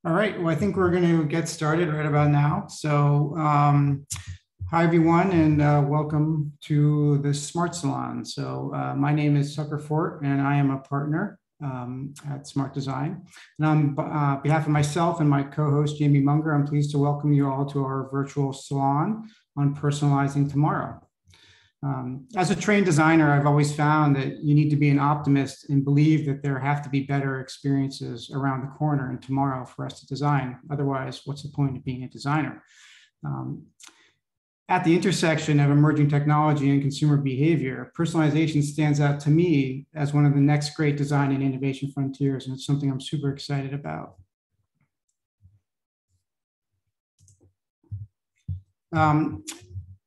All right, well, I think we're going to get started right about now. Hi everyone, and welcome to the Smart Salon. My name is Tucker Fort, and I am a partner at Smart Design. And on behalf of myself and my co-host, Jamie Munger, I'm pleased to welcome you all to our virtual salon on Personalizing Tomorrow. As a trained designer, I've always found that you need to be an optimist and believe that there have to be better experiences around the corner and tomorrow for us to design. Otherwise, what's the point of being a designer? At the intersection of emerging technology and consumer behavior, personalization stands out to me as one of the next great design and innovation frontiers, and it's something I'm super excited about.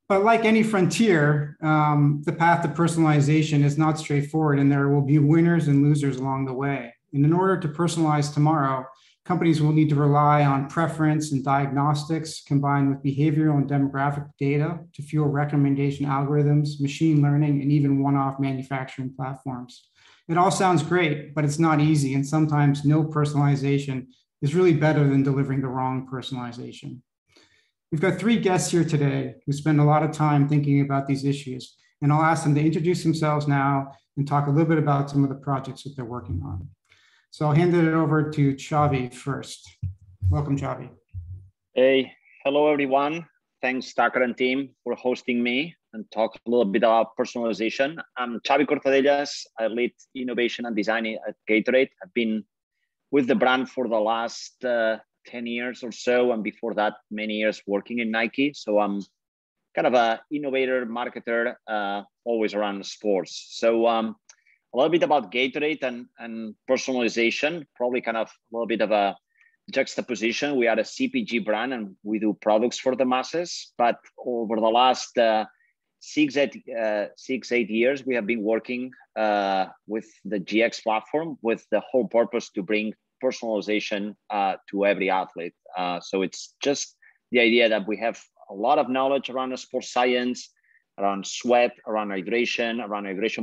But like any frontier, the path to personalization is not straightforward, and there will be winners and losers along the way. And in order to personalize tomorrow, companies will need to rely on preference and diagnostics combined with behavioral and demographic data to fuel recommendation algorithms, machine learning, and even one-off manufacturing platforms. It all sounds great, but it's not easy, and sometimes no personalization is really better than delivering the wrong personalization. We've got three guests here today who spend a lot of time thinking about these issues, and I'll ask them to introduce themselves now and talk a little bit about some of the projects that they're working on. So I'll hand it over to Xavi first. Welcome, Xavi. Hey, hello everyone. Thanks, Tucker and team, for hosting me and talk a little bit about personalization. I'm Xavi Cortadellas. I lead innovation and design at Gatorade. I've been with the brand for the last 10 years or so, and before that, many years working in Nike. So I'm kind of an innovator, marketer, always around sports. So a little bit about Gatorade and personalization, probably kind of a little bit of a juxtaposition. We are a CPG brand and we do products for the masses, but over the last 6-8 years, we have been working with the GX platform with the whole purpose to bring personalization to every athlete. So it's just the idea that we have a lot of knowledge around the sports science, around sweat, around hydration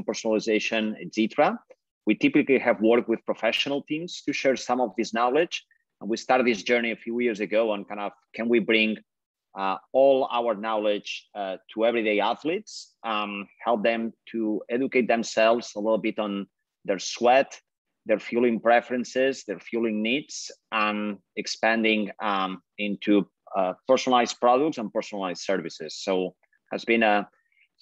personalization, etc. We typically have worked with professional teams to share some of this knowledge. And we started this journey a few years ago on kind of, can we bring all our knowledge to everyday athletes, help them to educate themselves a little bit on their sweat, their fueling preferences, their fueling needs, and expanding into personalized products and personalized services. So has been a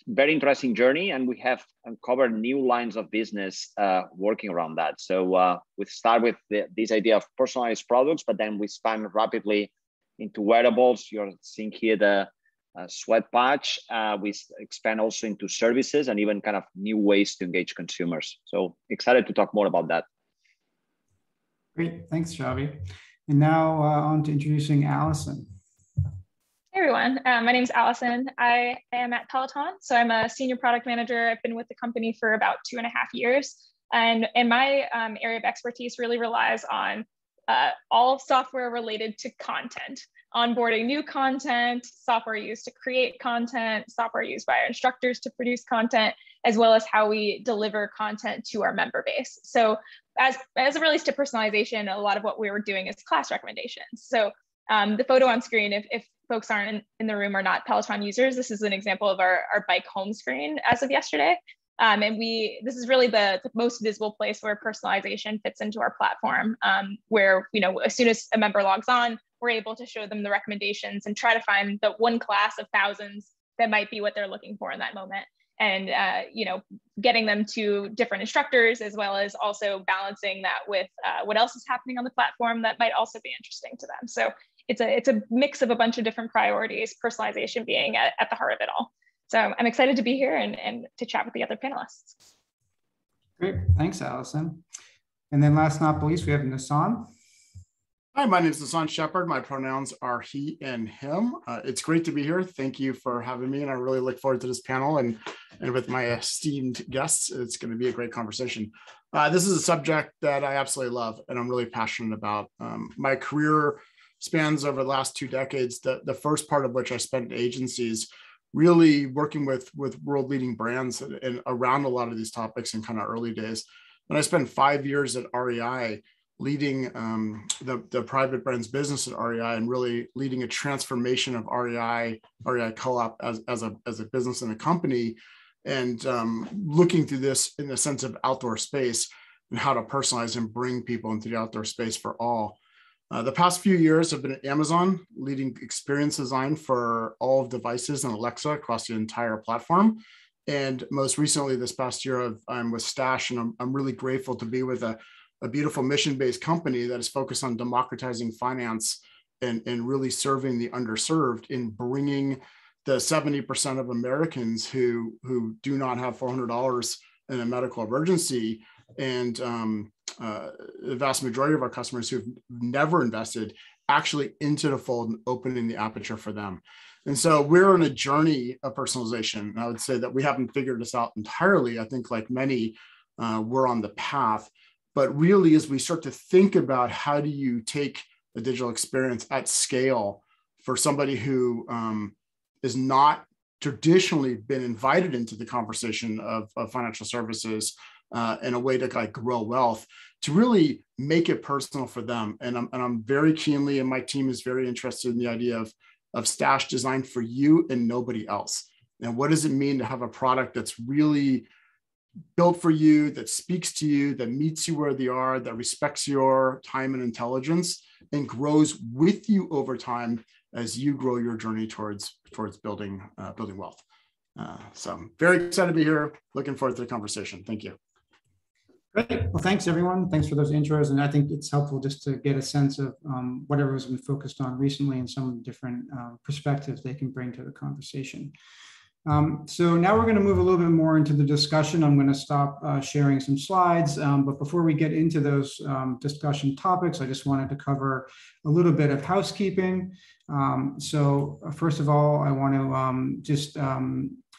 very interesting journey, and we have uncovered new lines of business working around that. So we start with this idea of personalized products, but then we span rapidly into wearables. You're seeing here the sweat patch. We expand also into services and even kind of new ways to engage consumers. So excited to talk more about that. Great, thanks, Xavi. And now on to introducing Allison. Hey everyone, my name is Allison. I am at Peloton, so I'm a senior product manager. I've been with the company for about 2.5 years, and my area of expertise really relies on all software related to content, onboarding new content, software used to create content, software used by our instructors to produce content, as well as how we deliver content to our member base. So as it relates to personalization, a lot of what we were doing is class recommendations. So the photo on screen, if folks aren't in the room or not Peloton users, this is an example of our bike home screen as of yesterday. And this is really the most visible place where personalization fits into our platform, where, as soon as a member logs on, we're able to show them the recommendations and try to find the one class of thousands that might be what they're looking for in that moment. And, getting them to different instructors, as well as also balancing that with what else is happening on the platform that might also be interesting to them. So it's a mix of a bunch of different priorities, personalization being at the heart of it all. So I'm excited to be here and to chat with the other panelists. Great, thanks, Allison. And then last but not least, we have Nasahn. Hi, my name is Nasahn Sheppard. My pronouns are he and him. It's great to be here. Thank you for having me, and I really look forward to this panel and with my esteemed guests. It's going to be a great conversation. This is a subject that I absolutely love and I'm really passionate about. My career spans over the last 2 decades, the first part of which I spent in agencies, really working with world-leading brands and around a lot of these topics in kind of early days. And I spent 5 years at REI leading the private brands business at REI and really leading a transformation of REI Co-op as a business and a company, and looking through this in the sense of outdoor space and how to personalize and bring people into the outdoor space for all. The past few years have been at Amazon, leading experience design for all devices and Alexa across the entire platform. And most recently, this past year, I'm with Stash, and I'm really grateful to be with a beautiful mission-based company that is focused on democratizing finance and really serving the underserved in bringing the 70% of Americans who do not have $400 in a medical emergency, and the vast majority of our customers who've never invested actually into the fold and opening the aperture for them. And so we're on a journey of personalization. And I would say that we haven't figured this out entirely. I think like many, we're on the path. But really, as we start to think about how do you take a digital experience at scale for somebody who is not traditionally been invited into the conversation of financial services in a way to like grow wealth, to really make it personal for them. And I'm very keenly, and my team is very interested in the idea of Stash designed for you and nobody else. And what does it mean to have a product that's really built for you, that speaks to you, that meets you where you are, that respects your time and intelligence, and grows with you over time as you grow your journey towards building wealth. So I'm very excited to be here. Looking forward to the conversation. Thank you. Great. Well, thanks everyone. Thanks for those intros. And I think it's helpful just to get a sense of whatever has been focused on recently and some different perspectives they can bring to the conversation. So now we're going to move a little bit more into the discussion. I'm going to stop sharing some slides, but before we get into those discussion topics, I just wanted to cover a little bit of housekeeping. So first of all, I want to just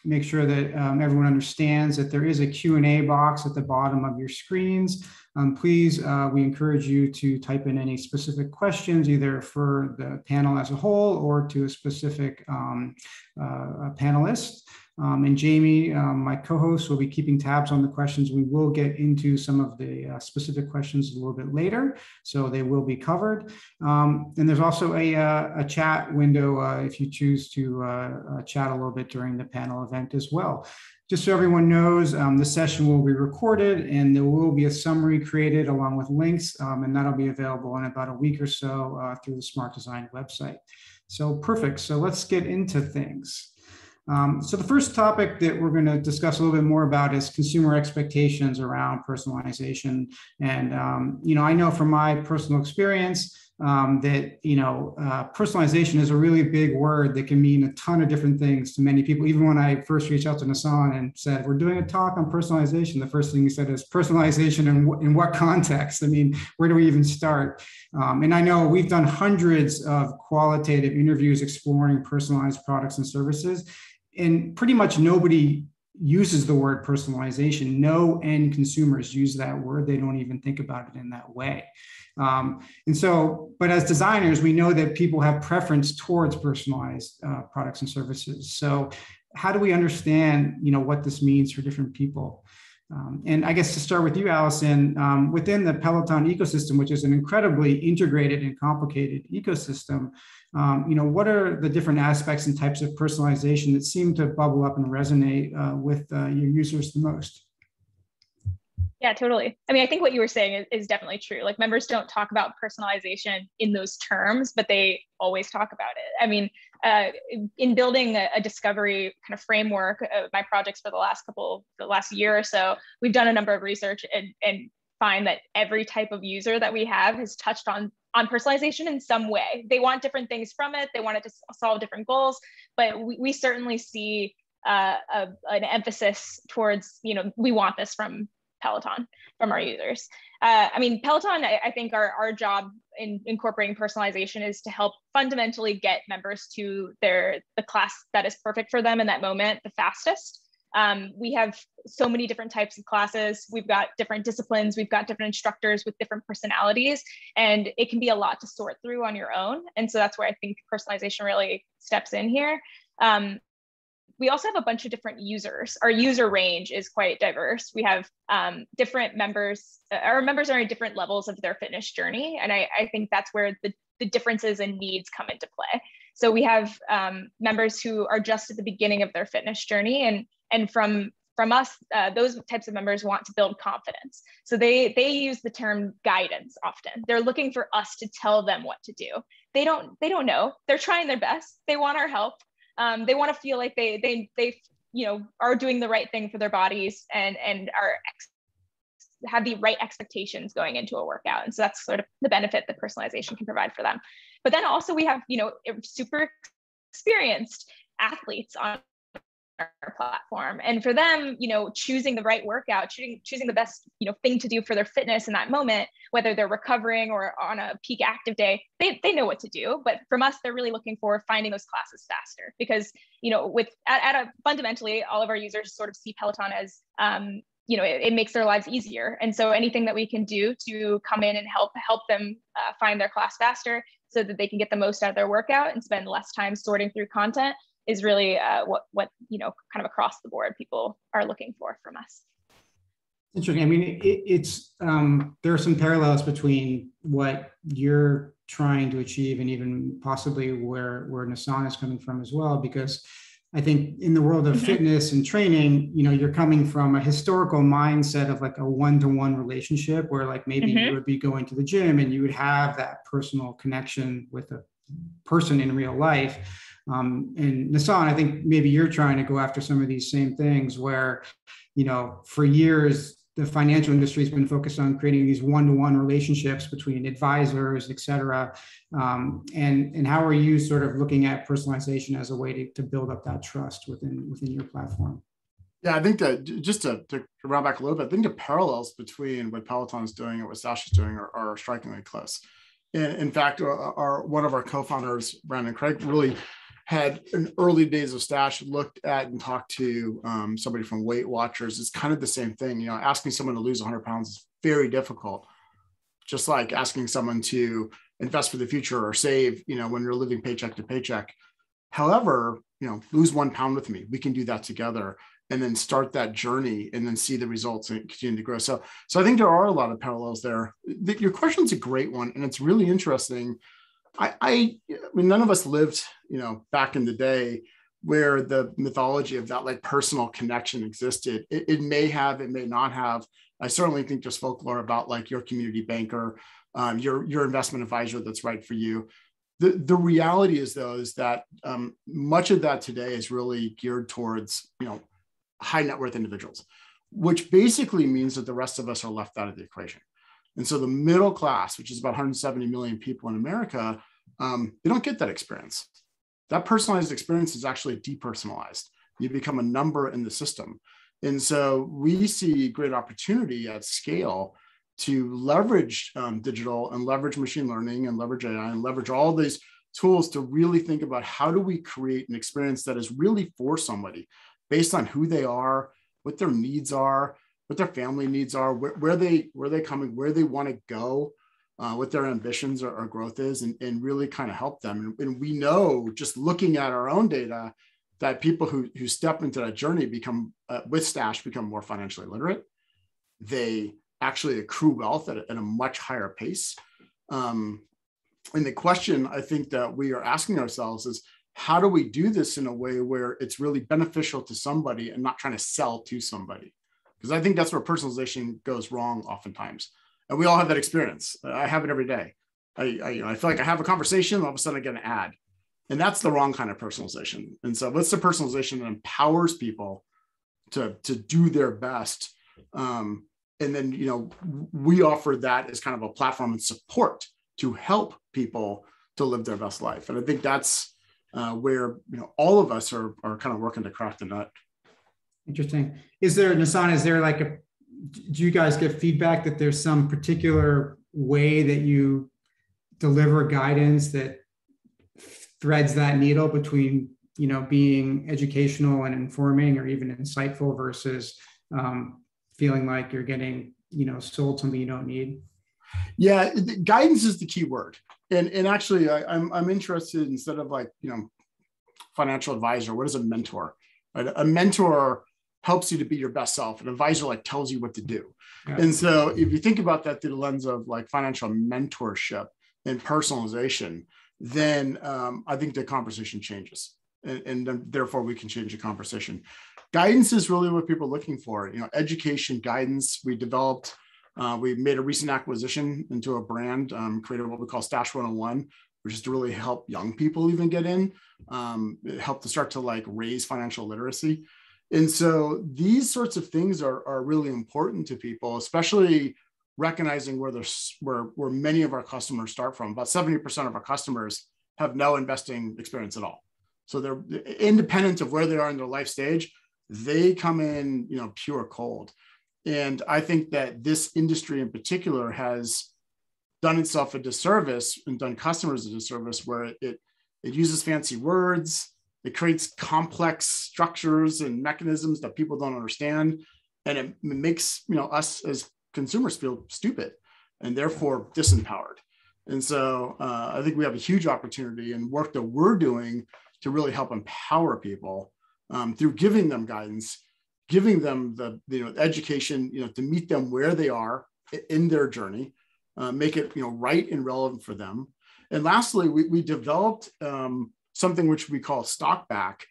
make sure that everyone understands that there is a Q&A box at the bottom of your screens. Please, we encourage you to type in any specific questions, either for the panel as a whole or to a specific panelist. And Jamie, my co-host, will be keeping tabs on the questions. We will get into some of the specific questions a little bit later, so they will be covered. And there's also a chat window if you choose to chat a little bit during the panel event as well. Just so everyone knows, the session will be recorded and there will be a summary created along with links, and that'll be available in about a week or so through the Smart Design website. So perfect. So let's get into things. So the first topic that we're going to discuss a little bit more about is consumer expectations around personalization. And, I know from my personal experience that, personalization is a really big word that can mean a ton of different things to many people. Even when I first reached out to Nasahn and said, we're doing a talk on personalization, the first thing he said is personalization in what context? I mean, where do we even start? And I know we've done hundreds of qualitative interviews exploring personalized products and services, and pretty much nobody uses the word personalization. No end consumers use that word. They don't even think about it in that way. And so, but as designers, we know that people have preference towards personalized products and services. So how do we understand, what this means for different people? And I guess to start with you, Allison, within the Peloton ecosystem, which is an incredibly integrated and complicated ecosystem, what are the different aspects and types of personalization that seem to bubble up and resonate with your users the most? Yeah, totally. I mean, I think what you were saying is definitely true. Like, members don't talk about personalization in those terms, but they always talk about it. I mean, in building a discovery kind of framework of my projects for the last year or so, we've done a number of research and find that every type of user that we have has touched on personalization in some way. They want different things from it. They want it to solve different goals, but we certainly see an emphasis towards, we want this from Peloton, from our users. I mean, Peloton, I think our job in incorporating personalization is to help fundamentally get members to the class that is perfect for them in that moment the fastest. We have so many different types of classes. We've got different disciplines. We've got different instructors with different personalities, and it can be a lot to sort through on your own. And so that's where I think personalization really steps in here. we also have a bunch of different users. Our user range is quite diverse. We have different members. Our members are in different levels of their fitness journey. And I think that's where the differences and needs come into play. So we have members who are just at the beginning of their fitness journey. And from us, those types of members want to build confidence. So they use the term guidance often. They're looking for us to tell them what to do. They don't know. They're trying their best. They want our help. They want to feel like they are doing the right thing for their bodies and have the right expectations going into a workout. And so that's sort of the benefit that personalization can provide for them. But then also we have, super experienced athletes on our platform. And for them, choosing the right workout, choosing the best, thing to do for their fitness in that moment, whether they're recovering or on a peak active day, they know what to do. But from us, they're really looking for finding those classes faster because, fundamentally, all of our users sort of see Peloton as, it makes their lives easier. And so anything that we can do to come in and help them find their class faster so that they can get the most out of their workout and spend less time sorting through content is really what kind of across the board people are looking for from us. Interesting. I mean, it's there are some parallels between what you're trying to achieve and even possibly where Nasahn is coming from as well, because I think in the world of fitness and training, you're coming from a historical mindset of like a one-to-one relationship where like maybe you would be going to the gym and you would have that personal connection with a person in real life. And Nasahn, I think maybe you're trying to go after some of these same things where, for years, the financial industry has been focused on creating these one-to-one relationships between advisors, et cetera. And how are you sort of looking at personalization as a way to build up that trust within your platform? Yeah, I think that just to round back a little bit, I think the parallels between what Peloton is doing and what Stash is doing are strikingly close. And in fact, one of our co-founders, Brandon Craig, really had in early days of Stash looked at and talked to somebody from Weight Watchers. It's kind of the same thing. Asking someone to lose 100 pounds is very difficult. Just like asking someone to invest for the future or save, when you're living paycheck to paycheck. However, lose 1 pound with me. We can do that together and then start that journey and then see the results and continue to grow. So I think there are a lot of parallels there. Your question's a great one. And it's really interesting. I mean, none of us lived, back in the day where the mythology of that like personal connection existed. It may have, it may not have. I certainly think there's folklore about like your community banker, your investment advisor that's right for you. The reality is though, is that much of that today is really geared towards, high net worth individuals, which basically means that the rest of us are left out of the equation. And so the middle class, which is about 170 million people in America, they don't get that experience. That personalized experience is actually depersonalized. You become a number in the system. And so we see great opportunity at scale to leverage digital and leverage machine learning and leverage AI and leverage all these tools to really think about how do we create an experience that is really for somebody based on who they are, what their needs are, what their family needs are, where they coming, where they want to go, what their ambitions or growth is, and really kind of help them. And we know just looking at our own data that people who step into that journey become with Stash become more financially literate. They actually accrue wealth at a much higher pace. And the question I think that we are asking ourselves is, how do we do this in a way where it's really beneficial to somebody and not trying to sell to somebody? Because I think that's where personalization goes wrong oftentimes. And we all have that experience. I have it every day. I feel like I have a conversation, all of a sudden I get an ad. And that's the wrong kind of personalization. And so what's the personalization that empowers people to do their best? And then, we offer that as kind of a platform and support to help people to live their best life. And I think that's where, all of us are kind of working to crack the nut. Interesting. Nasahn, do you guys get feedback that there's some particular way that you deliver guidance that threads that needle between, being educational and informing or even insightful versus feeling like you're getting, sold something you don't need? Yeah, guidance is the key word. And actually I'm interested, instead of like, financial advisor, what is a mentor? right? A mentor helps you to be your best self. An advisor like tells you what to do. Yeah. And so if you think about that through the lens of like financial mentorship and personalization, then I think the conversation changes. And therefore we can change the conversation. Guidance is really what people are looking for. Education, guidance. We made a recent acquisition into a brand, created what we call Stash 101, which is to really help young people even get in, help to start to like raise financial literacy. And so these sorts of things are really important to people, especially recognizing where many of our customers start from. About 70% of our customers have no investing experience at all. So they're independent of where they are in their life stage. They come in, pure cold. And I think that this industry in particular has done itself a disservice and done customers a disservice where it uses fancy words. It creates complex structures and mechanisms that people don't understand. And it makes, us as consumers feel stupid and therefore disempowered. And so I think we have a huge opportunity and work that we're doing to really help empower people through giving them guidance, giving them the education, to meet them where they are in their journey, make it, right and relevant for them. And lastly, we developed something which we call Stock Back.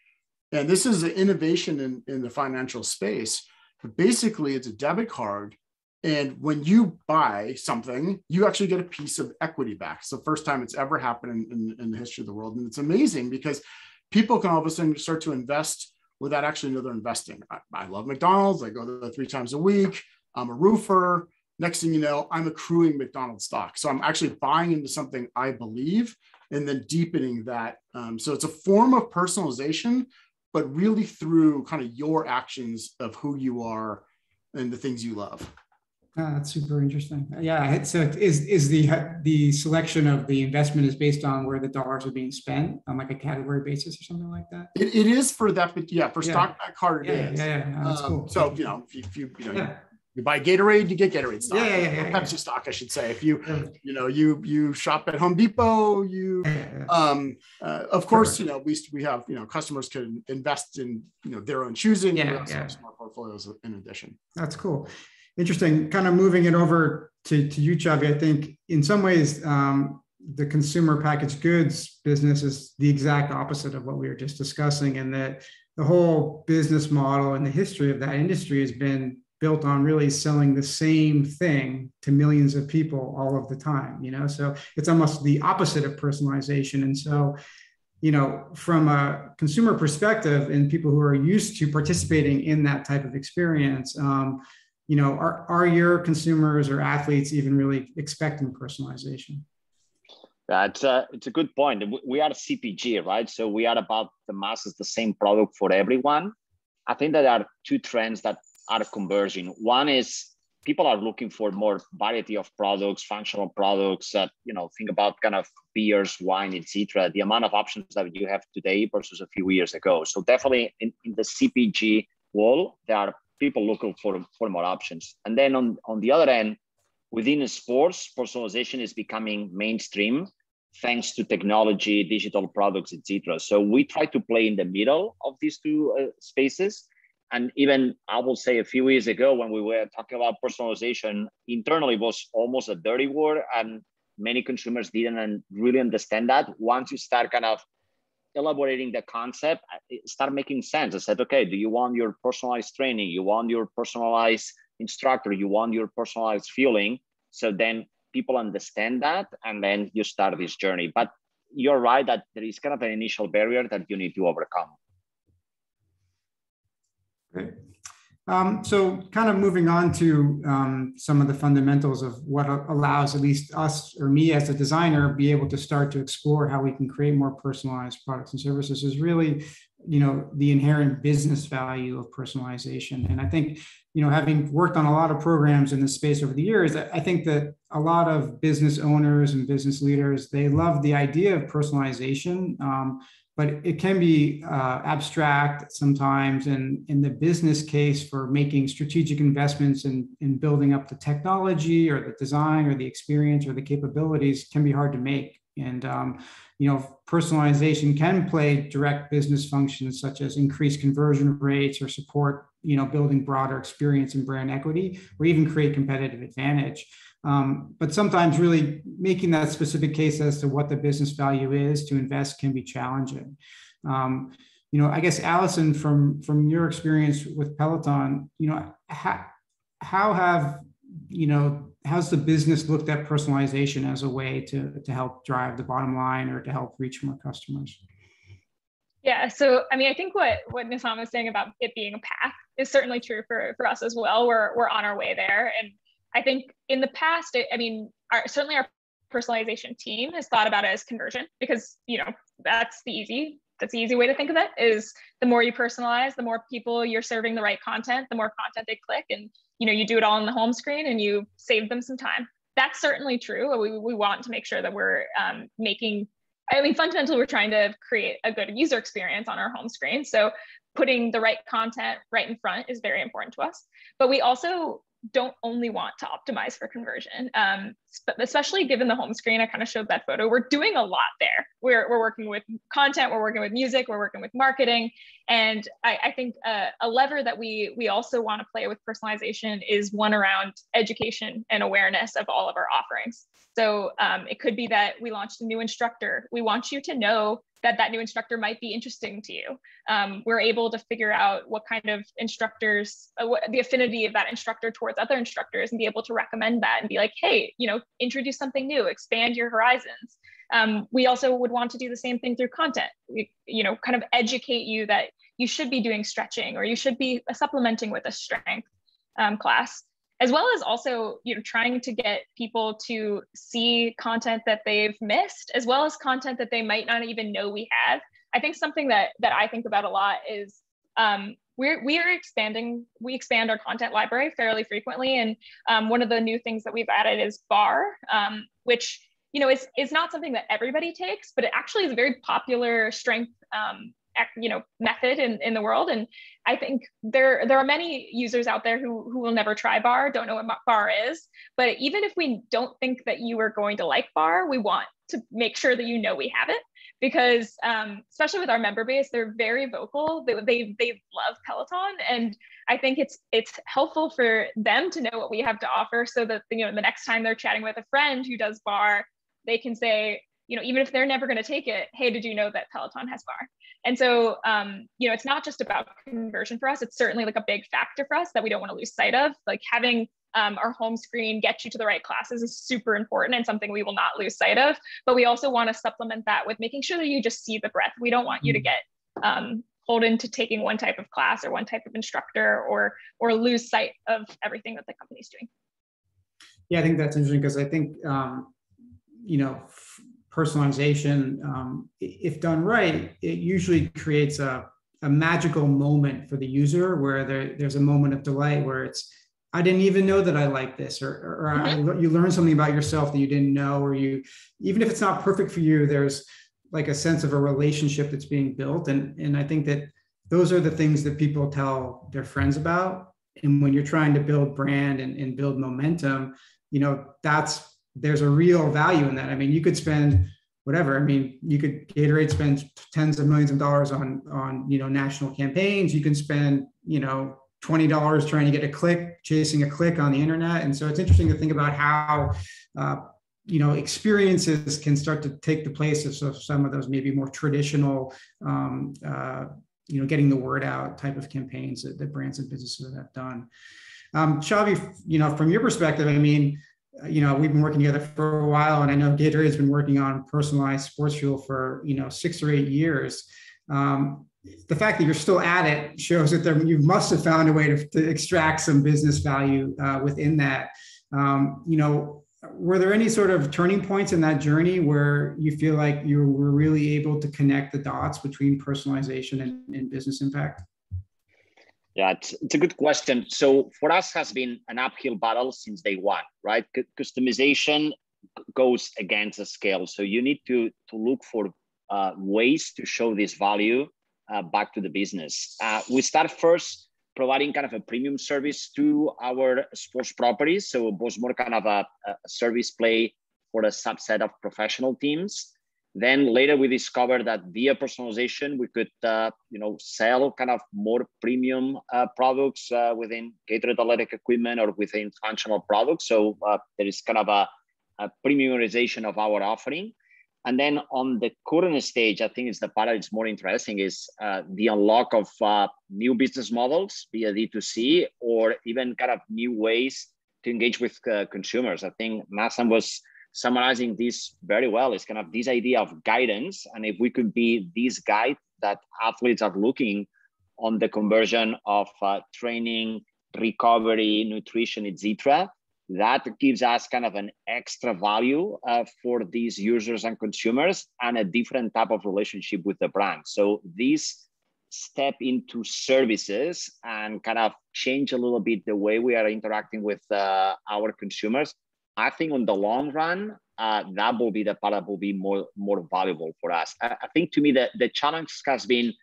And this is an innovation in the financial space. But basically, it's a debit card. And when you buy something, you actually get a piece of equity back. It's the first time it's ever happened in the history of the world. And it's amazing because people can all of a sudden start to invest without actually know they're investing. I love McDonald's. I go there 3 times a week. I'm a roofer. Next thing you know, I'm accruing McDonald's stock. So I'm actually buying into something I believe and then deepening that. So it's a form of personalization, but really through kind of your actions of who you are and the things you love. That's super interesting. Yeah. So is the selection of the investment is based on where the dollars are being spent on like a category basis or something like that? It is for that, but Stock Back card it is. Yeah. That's cool. So if you buy Gatorade, you get Gatorade stock. Pepsi stock, I should say. If you shop at Home Depot, of course, we have customers can invest in their own choosing. Smart portfolios in addition. That's cool. Interesting. Kind of moving it over to you, Xavi. I think in some ways, the consumer packaged goods business is the exact opposite of what we were just discussing, and that the whole business model and the history of that industry has been built on really selling the same thing to millions of people all of the time. So it's almost the opposite of personalization. And so, from a consumer perspective and people who are used to participating in that type of experience, are your consumers or athletes even really expecting personalization? It's a good point. We are a CPG, right? So we are about the masses, the same product for everyone. I think that there are 2 trends that are converging. One is people are looking for more variety of products, functional products that, think about kind of beers, wine, etc. The amount of options that you have today versus a few years ago. So definitely in the CPG world, there are people looking for more options. And then on the other end, within sports, personalization is becoming mainstream thanks to technology, digital products, etc. So we try to play in the middle of these 2 spaces. And even I will say a few years ago when we were talking about personalization, internally was almost a dirty word, and many consumers didn't really understand that. Once you start kind of elaborating the concept, it started making sense. I said, okay, do you want your personalized training? You want your personalized instructor? You want your personalized fueling? So then people understand that, and then you start this journey. But you're right that there is kind of an initial barrier that you need to overcome. Great. So kind of moving on to some of the fundamentals of what allows at least us or me as a designer be able to start to explore how we can create more personalized products and services is really, the inherent business value of personalization. And I think, having worked on a lot of programs in this space over the years, I think that a lot of business owners and business leaders, they love the idea of personalization. But it can be abstract sometimes, and in the business case for making strategic investments in building up the technology or the design or the experience or the capabilities can be hard to make And, personalization can play direct business functions such as increase conversion rates or support, building broader experience and brand equity, or even create competitive advantage. But sometimes really making that specific case as to what the business value is to invest can be challenging. I guess, Allison, from your experience with Peloton, how's the business looked at personalization as a way to help drive the bottom line or to help reach more customers? Yeah, so I think what Nasahn was saying about it being a path is certainly true for us as well. We're on our way there, and I think in the past, certainly our personalization team has thought about it as conversion, because that's the easy way to think of it. Is the more you personalize, the more people you're serving the right content, the more content they click, and you do it all on the home screen and you save them some time. That's certainly true. We want to make sure that we're fundamentally, we're trying to create a good user experience on our home screen. So putting the right content right in front is very important to us. But we also don't only want to optimize for conversion, especially given the home screen. I kind of showed that photo. We're doing a lot there. We're working with content, we're working with music, we're working with marketing. And I think a lever that we also want to play with personalization is one around education and awareness of all of our offerings. So it could be that we launched a new instructor. We want you to know that new instructor might be interesting to you. We're able to figure out what kind of instructors, the affinity of that instructor towards other instructors, and be able to recommend that and be like, hey, introduce something new, expand your horizons. We also would want to do the same thing through content. We, kind of educate you that you should be doing stretching, or you should be supplementing with a strength class, as well as also, trying to get people to see content that they've missed, as well as content that they might not even know we have. I think something that I think about a lot is we expand our content library fairly frequently. And one of the new things that we've added is bar, which, is not something that everybody takes, but it actually is a very popular strength method in the world. And I think there are many users out there who will never try bar, don't know what bar is. But even if we don't think that you are going to like bar, we want to make sure that we have it, because especially with our member base, they're very vocal. They love Peloton, and I think it's helpful for them to know what we have to offer, so that the next time they're chatting with a friend who does bar, they can say, even if they're never going to take it, hey, did you know that Peloton has bar? And so, it's not just about conversion for us. It's certainly like a big factor for us that we don't want to lose sight of. Like having our home screen get you to the right classes is super important and something we will not lose sight of. But we also want to supplement that with making sure that you just see the breadth. We don't want you to get pulled into taking one type of class or one type of instructor, or lose sight of everything that the company's doing. Yeah, I think that's interesting, because I think, personalization, if done right, it usually creates a magical moment for the user, where there's a moment of delight where it's, I didn't even know that I like this, or you learn something about yourself that you didn't know, or even if it's not perfect for you, there's like a sense of a relationship that's being built. And I think that those are the things that people tell their friends about. And when you're trying to build brand and build momentum, there's a real value in that. I mean, you could spend whatever. I mean, Gatorade spends tens of millions of dollars on national campaigns. You can spend, $20 trying to get a click, chasing a click on the internet. And so it's interesting to think about how, experiences can start to take the place of some of those maybe more traditional, getting the word out type of campaigns that brands and businesses have done. Xavi, from your perspective, I mean, we've been working together for a while, and I know Gatorade's been working on personalized sports fuel for, 6 or 8 years. The fact that you're still at it shows that you must have found a way to extract some business value within that. Were there any sort of turning points in that journey where you feel like you were really able to connect the dots between personalization and business impact? Yeah, it's a good question. So for us, has been an uphill battle since day one, right? Customization goes against the scale. So you need to look for ways to show this value back to the business. We start first providing kind of a premium service to our sports properties. So it was more kind of a service play for a subset of professional teams. Then later we discovered that via personalization, we could, sell kind of more premium products within Gatorade athletic equipment or within functional products. So there is kind of a premiumization of our offering. And then on the current stage, I think it's the part that's more interesting is the unlock of new business models via D2C, or even kind of new ways to engage with consumers. I think Nasahn was summarizing this very well. It's kind of this idea of guidance. And if we could be this guide that athletes are looking on the conversion of training, recovery, nutrition, etc., that gives us kind of an extra value for these users and consumers and a different type of relationship with the brand. So these step into services and kind of change a little bit the way we are interacting with our consumers. I think on the long run, that will be the part that will be more valuable for us. I think to me the challenge has been,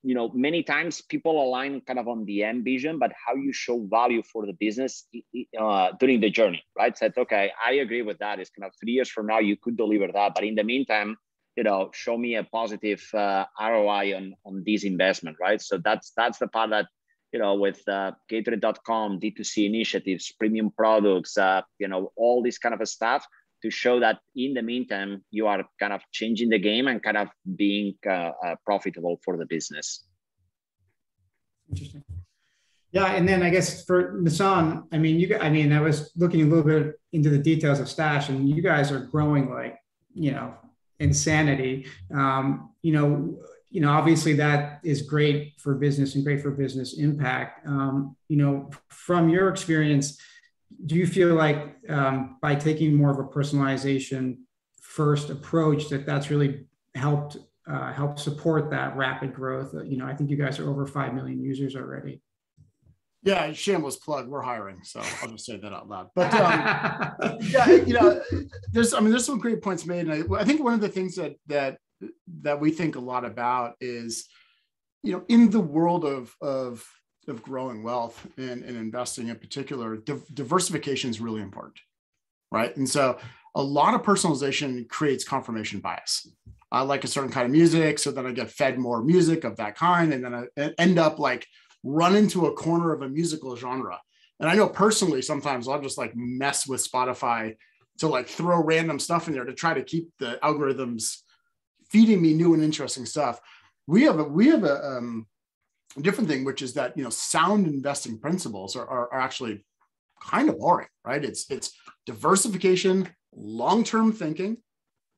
many times people align kind of on the end vision, but how you show value for the business during the journey, right? Said, okay, I agree with that. It's kind of 3 years from now, you could deliver that. But in the meantime, show me a positive ROI on this investment, right? So that's the part that, with Gatorade.com, D2C initiatives, premium products, all this kind of stuff, to show that in the meantime, you are kind of changing the game and kind of being profitable for the business. Interesting. Yeah, and then I guess for Nasahn, I was looking a little bit into the details of Stash, and you guys are growing like, insanity. Obviously that is great for business and great for business impact. From your experience, do you feel like by taking more of a personalization first approach that's really helped support that rapid growth? I think you guys are over 5 million users already. Yeah, shameless plug. We're hiring, so I'll just say that out loud. But there's some great points made, and I think one of the things that we think a lot about is, in the world of growing wealth and investing in particular, diversification is really important, right? And so a lot of personalization creates confirmation bias. I like a certain kind of music, so then I get fed more music of that kind, and then I end up like run into a corner of a musical genre. And I know personally, sometimes I'll just like mess with Spotify to like throw random stuff in there to try to keep the algorithms feeding me new and interesting stuff. We have a different thing, which is that, sound investing principles are actually kind of boring, right? It's diversification, long-term thinking.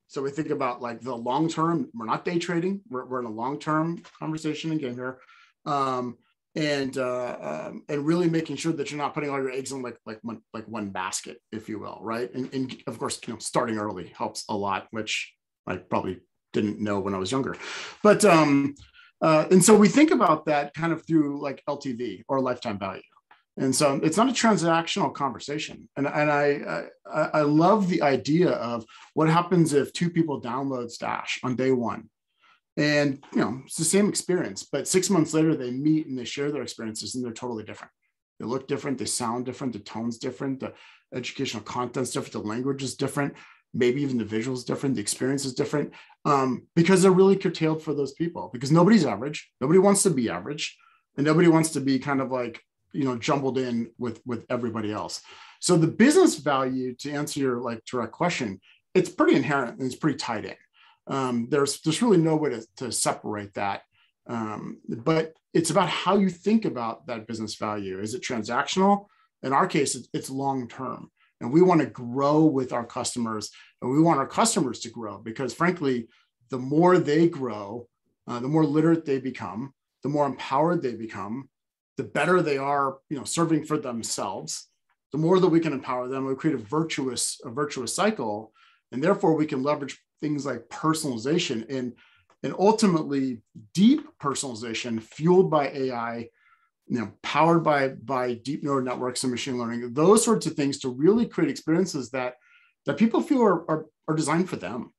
So we think about like the long-term, we're not day trading, we're in a long-term conversation and game here. And really making sure that you're not putting all your eggs in like one basket, if you will, right? And of course, starting early helps a lot, which I probably didn't know when I was younger. But and so we think about that kind of through like LTV or lifetime value. And so it's not a transactional conversation. And I love the idea of what happens if 2 people download Stash on day 1. And, it's the same experience, but 6 months later, they meet and they share their experiences and they're totally different. They look different, they sound different, the tone's different, the educational content's different, the language is different, maybe even the visual's different, the experience is different, because they're really curtailed for those people, because nobody's average, nobody wants to be average, and nobody wants to be kind of like, jumbled in with everybody else. So the business value, to answer your like direct question, it's pretty inherent and it's pretty tied in. There's really no way to separate that. But it's about how you think about that business value. Is it transactional? In our case, it's long-term. And we want to grow with our customers, and we want our customers to grow, because frankly, the more they grow, the more literate they become, the more empowered they become, the better they are, serving for themselves. The more that we can empower them, we create a virtuous cycle, and therefore we can leverage things like personalization and ultimately deep personalization fueled by AI, powered by deep neural networks and machine learning, those sorts of things to really create experiences that people feel are designed for them.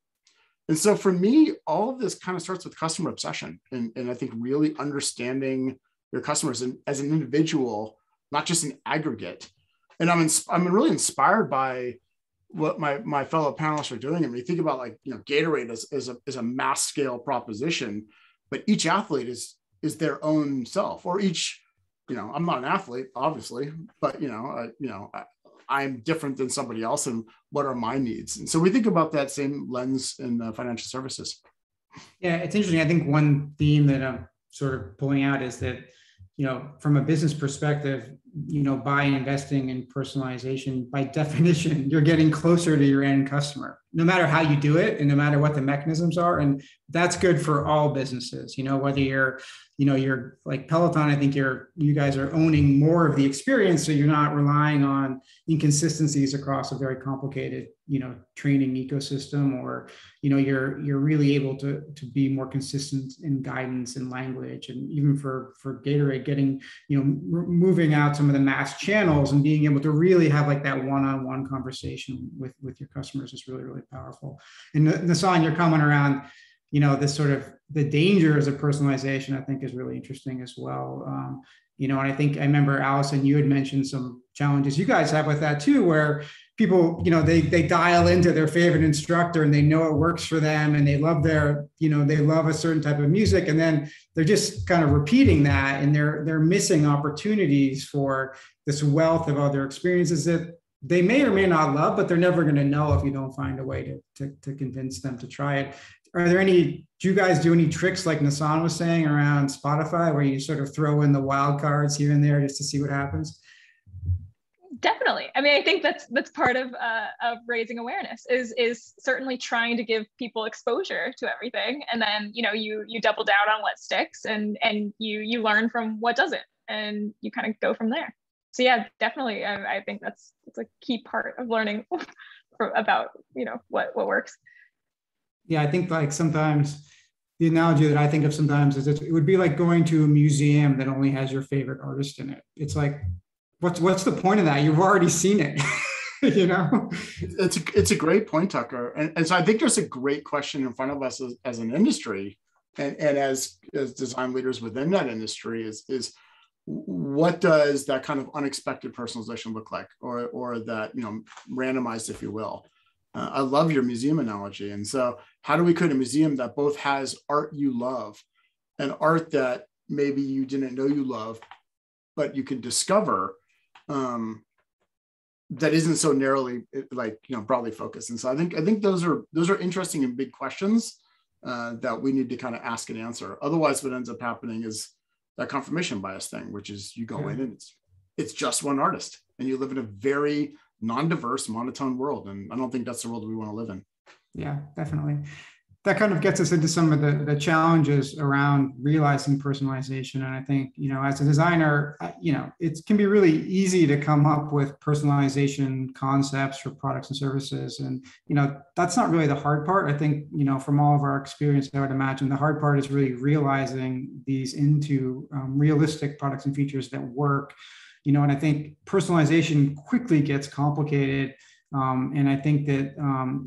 And so for me, all of this kind of starts with customer obsession and I think really understanding your customers as an individual, not just an aggregate. And I'm really inspired by what my fellow panelists are doing. And when you think about like, Gatorade is a mass scale proposition, but each athlete is their own self, or each, I'm not an athlete, obviously, but I'm different than somebody else, and what are my needs? And so we think about that same lens in financial services. Yeah, it's interesting. I think one theme that I'm sort of pulling out is that, from a business perspective, by investing in personalization, by definition, you're getting closer to your end customer, no matter how you do it and no matter what the mechanisms are. And that's good for all businesses, whether you're like Peloton, I think you guys are owning more of the experience. So you're not relying on inconsistencies across a very complicated, training ecosystem, or, you're really able to be more consistent in guidance and language. And even for Gatorade, getting, moving out some of the mass channels and being able to really have like that one-on-one conversation with your customers is really, really powerful. And Nasahn, your comment around, this sort of the dangers of personalization, I think is really interesting as well. And I think I remember, Allison, you had mentioned some challenges you guys have with that too, where people, they dial into their favorite instructor and they know it works for them, and they love they love a certain type of music, and then they're just kind of repeating that, and they're missing opportunities for this wealth of other experiences that they may or may not love, but they're never going to know if you don't find a way to convince them to try it. Do you guys do any tricks like Nasahn was saying around Spotify, where you sort of throw in the wild cards here and there just to see what happens? Definitely. I mean, I think that's part of raising awareness is certainly trying to give people exposure to everything, and then you double down on what sticks, and you learn from what doesn't, and you kind of go from there. So yeah, definitely. I think it's a key part of learning about what works. Yeah, I think like sometimes the analogy that I think of sometimes is it would be like going to a museum that only has your favorite artist in it. It's like, what's the point of that? You've already seen it, It's a great point, Tucker. And so I think there's a great question in front of us as an industry, and as design leaders within that industry is what does that kind of unexpected personalization look like, or that, randomized, if you will. I love your museum analogy. And so how do we create a museum that both has art you love and art that maybe you didn't know you love, but you can discover that isn't so narrowly broadly focused. And so I think those are interesting and big questions that we need to kind of ask and answer. Otherwise, what ends up happening is that confirmation bias thing, which is you go in and it's just one artist, and you live in a very non-diverse, monotone world. And I don't think that's the world we want to live in. Yeah, definitely. That kind of gets us into some of the challenges around realizing personalization. And I think, as a designer, it can be really easy to come up with personalization concepts for products and services. And, that's not really the hard part. I think, from all of our experience, I would imagine the hard part is really realizing these into realistic products and features that work. And I think personalization quickly gets complicated. And I think that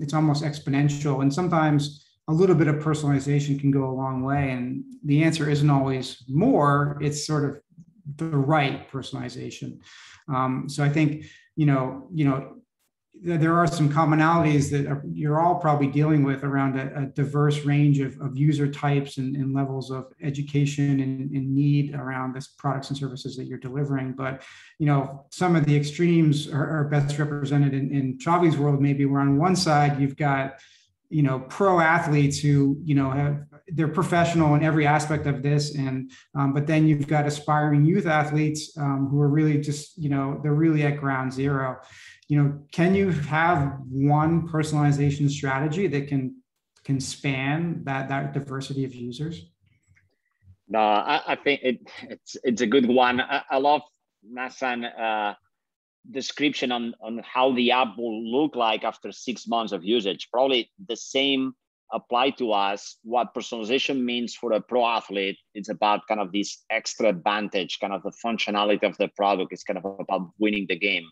it's almost exponential. And sometimes a little bit of personalization can go a long way. And the answer isn't always more, it's sort of the right personalization. So I think, there are some commonalities that you're all probably dealing with around a diverse range of user types and levels of education and need around this products and services that you're delivering. But, some of the extremes are best represented in Xavi's world. Maybe where on one side, you've got, pro athletes who, they're professional in every aspect of this. And, but then you've got aspiring youth athletes who are really just, they're really at ground zero. Can you have one personalization strategy that can span that diversity of users? No, I think it's a good one. I love Nasahn description on how the app will look like after 6 months of usage. Probably the same apply to us. What personalization means for a pro athlete, it's about kind of this extra advantage, kind of the functionality of the product is kind of about winning the game.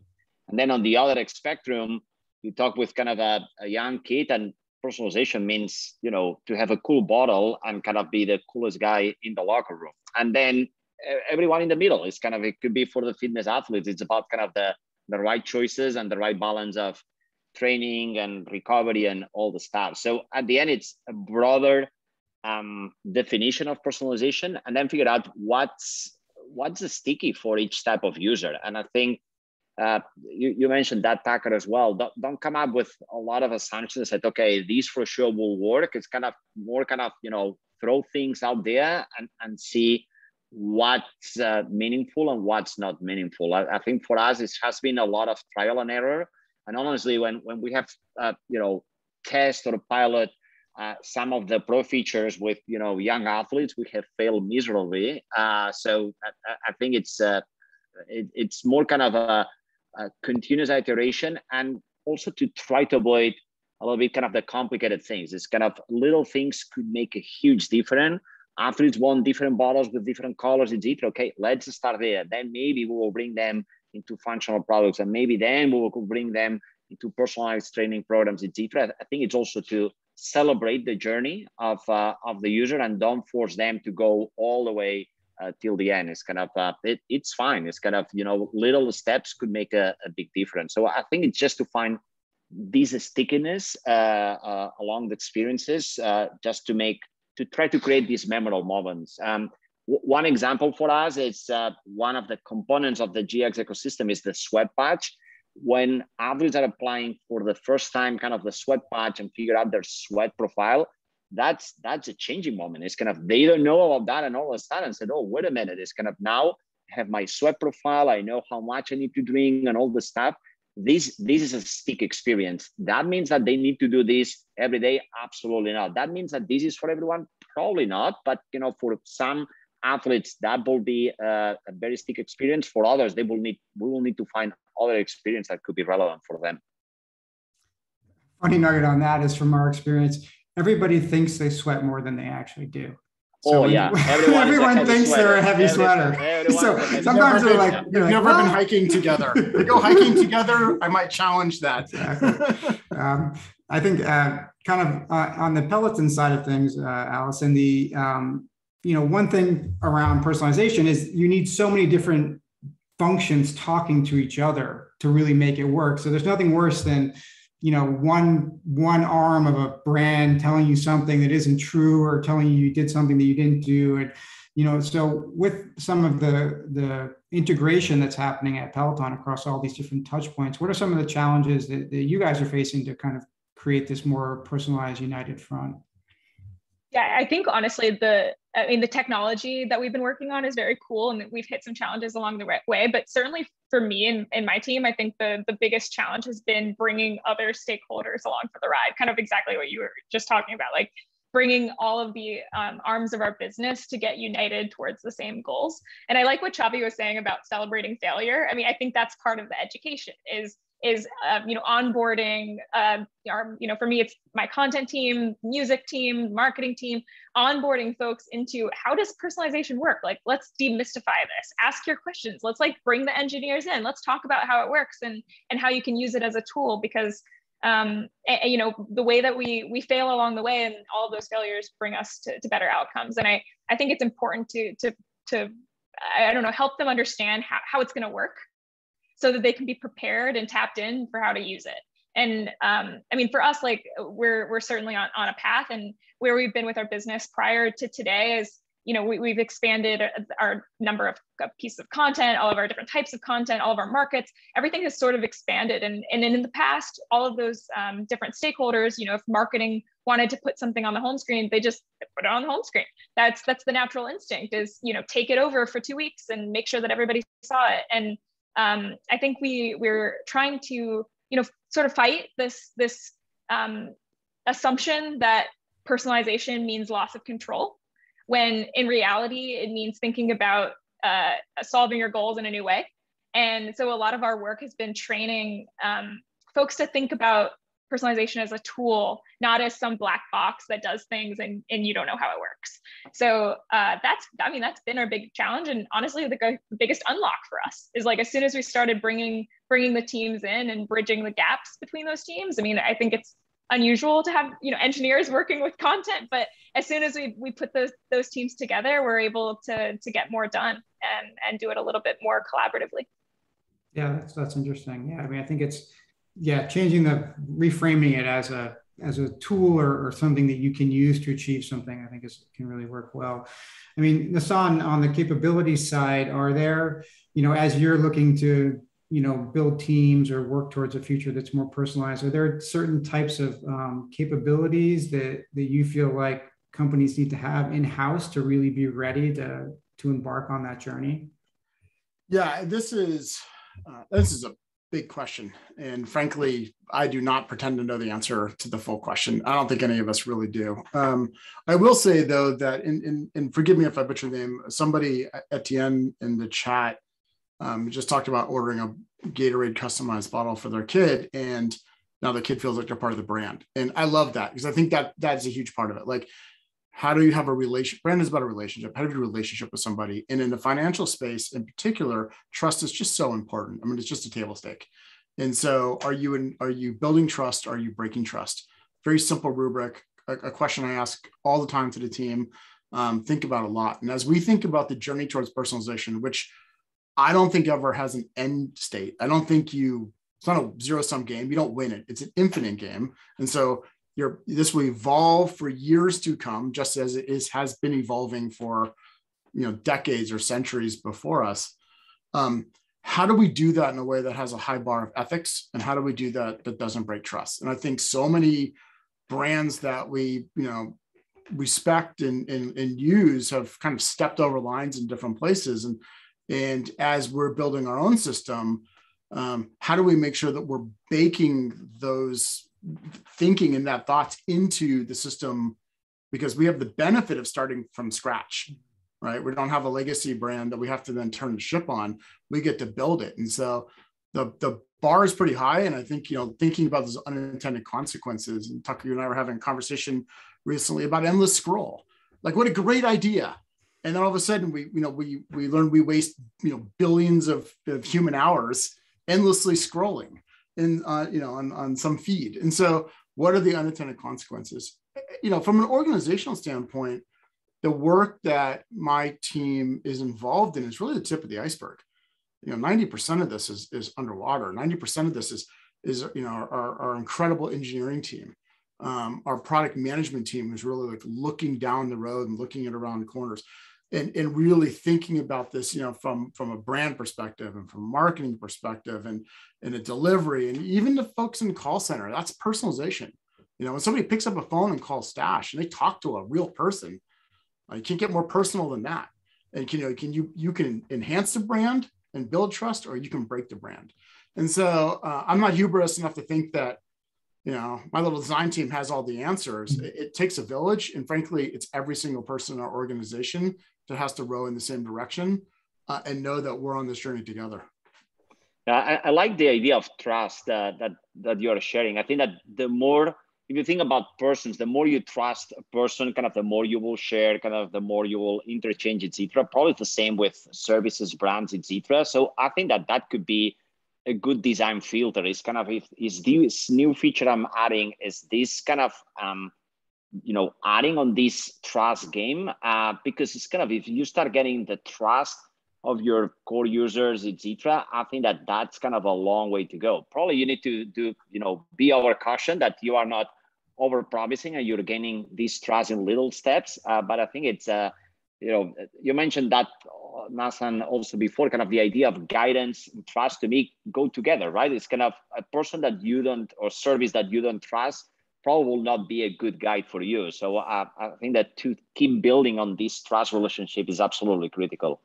And then on the other spectrum, you talk with kind of a young kid, and personalization means, to have a cool bottle and kind of be the coolest guy in the locker room. And then everyone in the middle is kind of, it could be for the fitness athletes. It's about kind of the right choices and the right balance of training and recovery and all the stuff. So at the end, it's a broader definition of personalization, and then figure out what's sticky for each type of user. And I think you mentioned that, Packer, as well. Don't come up with a lot of assumptions that, okay, these for sure will work. It's kind of more throw things out there and see what's meaningful and what's not meaningful. I think for us, it has been a lot of trial and error. And honestly, when we have, test or pilot some of the pro features with, young athletes, we have failed miserably. So I think it's more kind of a continuous iteration, and also to try to avoid a little bit kind of the complicated things. It's kind of little things could make a huge difference. Athletes want different bottles with different colors, etc. Okay, let's start there. Then maybe we will bring them into functional products, and maybe then we will bring them into personalized training programs, etc. I think it's also to celebrate the journey of the user, and don't force them to go all the way till the end. It's kind of it's fine. It's kind of little steps could make a big difference. So I think it's just to find this stickiness along the experiences, just to try to create these memorable moments. One example for us is one of the components of the GX ecosystem is the sweat patch. When athletes are applying for the first time kind of the sweat patch and figure out their sweat profile, that's a changing moment. It's kind of, they don't know about that, and all of a sudden said, oh, wait a minute, it's kind of, now I have my sweat profile, I know how much I need to drink and all the stuff. This is a stick experience. That means that they need to do this every day? Absolutely not. That means that this is for everyone? Probably not. But for some athletes, that will be a very stick experience. For others, we will need to find other experience that could be relevant for them. Funny nugget on that is, from our experience, everybody thinks they sweat more than they actually do. So yeah, everyone thinks they're a heavy sweater. So sometimes they're like, we've never been hiking together. We go hiking together. I might challenge that. Exactly. I think kind of on the Peloton side of things, Allison, the one thing around personalization is you need so many different functions talking to each other to really make it work. So there's nothing worse than one arm of a brand telling you something that isn't true, or telling you did something that you didn't do. And, so with some of the integration that's happening at Peloton across all these different touch points, what are some of the challenges that you guys are facing to kind of create this more personalized, united front? Yeah, I think honestly, the technology that we've been working on is very cool, and we've hit some challenges along the way. But certainly for me and my team, I think the biggest challenge has been bringing other stakeholders along for the ride. Kind of exactly what you were just talking about, like bringing all of the arms of our business to get united towards the same goals. And I like what Xavi was saying about celebrating failure. I mean, I think that's part of the education is onboarding for me, it's my content team, music team, marketing team, onboarding folks into how does personalization work? Like, let's demystify this, ask your questions. Let's bring the engineers in. Let's talk about how it works and how you can use it as a tool, because the way that we fail along the way, and all of those failures bring us to better outcomes. And I think it's important to help them understand how it's going to work, so that they can be prepared and tapped in for how to use it. And for us, we're certainly on a path, and where we've been with our business prior to today is, we've expanded our number of pieces of content, all of our different types of content, all of our markets, everything has sort of expanded. And in the past, all of those different stakeholders, if marketing wanted to put something on the home screen, they just put it on the home screen. That's the natural instinct is, take it over for 2 weeks and make sure that everybody saw it. And I think we're trying to, sort of fight this assumption that personalization means loss of control, when in reality, it means thinking about solving your goals in a new way. And so a lot of our work has been training folks to think about personalization as a tool, not as some black box that does things and you don't know how it works. So that's been our big challenge. And honestly, the biggest unlock for us is as soon as we started bringing the teams in and bridging the gaps between those teams. I think it's unusual to have engineers working with content, but as soon as we put those teams together, we're able to get more done and do it a little bit more collaboratively. Yeah, that's interesting. Yeah, I think it's reframing it as a tool or something that you can use to achieve something, I think can really work well. I mean, Nasahn, on the capabilities side, are there, as you're looking to, build teams or work towards a future that's more personalized, are there certain types of capabilities that you feel like companies need to have in-house to really be ready to embark on that journey? Yeah, this is a big question. And frankly, I do not pretend to know the answer to the full question. I don't think any of us really do. I will say though, that and forgive me if I butcher the name, somebody, Etienne, in the chat just talked about ordering a Gatorade customized bottle for their kid. And now the kid feels like they're part of the brand. And I love that, because I think that's a huge part of it. Like, how do you have a relation? Brand is about a relationship. How do you have a relationship with somebody? And in the financial space in particular, trust is just so important. I mean, it's just a table stake. And so are you building trust? Are you breaking trust? Very simple rubric, a question I ask all the time to the team, think about a lot. And as we think about the journey towards personalization, which I don't think ever has an end state. I don't think it's not a zero-sum game. You don't win it. It's an infinite game. And so this will evolve for years to come, just as it has been evolving for decades or centuries before us. How do we do that in a way that has a high bar of ethics? And how do we do that doesn't break trust? And I think so many brands that we respect and use have kind of stepped over lines in different places. And as we're building our own system, how do we make sure that we're baking those thinking and that thoughts into the system, because we have the benefit of starting from scratch, right? We don't have a legacy brand that we have to then turn the ship on. We get to build it. And so the bar is pretty high. And I think, thinking about those unintended consequences, and Tucker, you and I were having a conversation recently about endless scroll. Like, what a great idea. And then all of a sudden we learn we waste, billions of human hours endlessly scrolling on some feed. And so what are the unintended consequences? From an organizational standpoint, the work that my team is involved in is really the tip of the iceberg. 90% of this is underwater. 90% of this is our incredible engineering team. Our product management team is really like looking down the road and looking at around the corners. And really thinking about this, from a brand perspective and from a marketing perspective and a delivery, and even the folks in the call center, that's personalization. When somebody picks up a phone and calls Stash and they talk to a real person, you can't get more personal than that. And you can enhance the brand and build trust, or you can break the brand. And so I'm not hubris enough to think that my little design team has all the answers. It takes a village. And frankly, it's every single person in our organization that has to row in the same direction and know that we're on this journey together. I like the idea of trust that you're sharing. I think that if you think about persons, the more you trust a person, kind of the more you will share, kind of the more you will interchange, etc. Probably the same with services, brands, etc. So I think that could be a good design filter. Is kind of, is this new feature I'm adding, is this kind of adding on this trust game, because it's kind of, if you start getting the trust of your core users, etc., I think that's kind of a long way to go. Probably you need to be over caution that you are not over promising and you're gaining this trust in little steps. But I think it's you mentioned that, Nasahn, also before, kind of the idea of guidance and trust to me go together, right? It's kind of a person that you don't, or service that you don't trust, probably will not be a good guide for you. So I think that to keep building on this trust relationship is absolutely critical.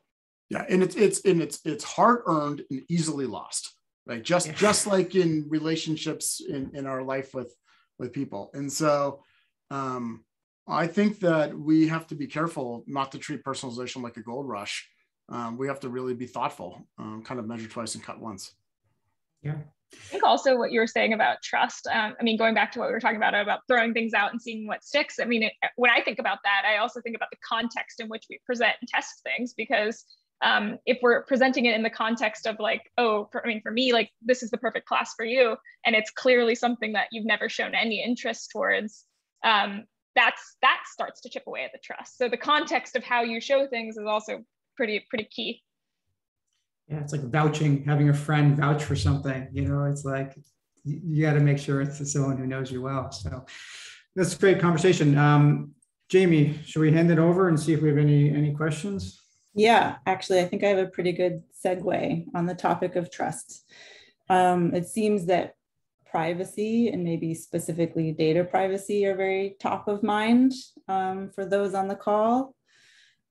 Yeah, and it's hard earned and easily lost, right? Just like in relationships in our life with people. And so I think that we have to be careful not to treat personalization like a gold rush. We have to really be thoughtful, kind of measure twice and cut once. Yeah. I think also what you were saying about trust, going back to what we were talking about throwing things out and seeing what sticks. When I think about that, I also think about the context in which we present and test things, because if we're presenting it in the context of like, for me, like, this is the perfect class for you, and it's clearly something that you've never shown any interest towards, that starts to chip away at the trust. So the context of how you show things is also pretty key. Yeah, it's like vouching, having a friend vouch for something, it's like, you got to make sure it's someone who knows you well. So that's a great conversation. Jamie, should we hand it over and see if we have any questions? Yeah, actually, I think I have a pretty good segue on the topic of trust. It seems that privacy and maybe specifically data privacy are very top of mind for those on the call.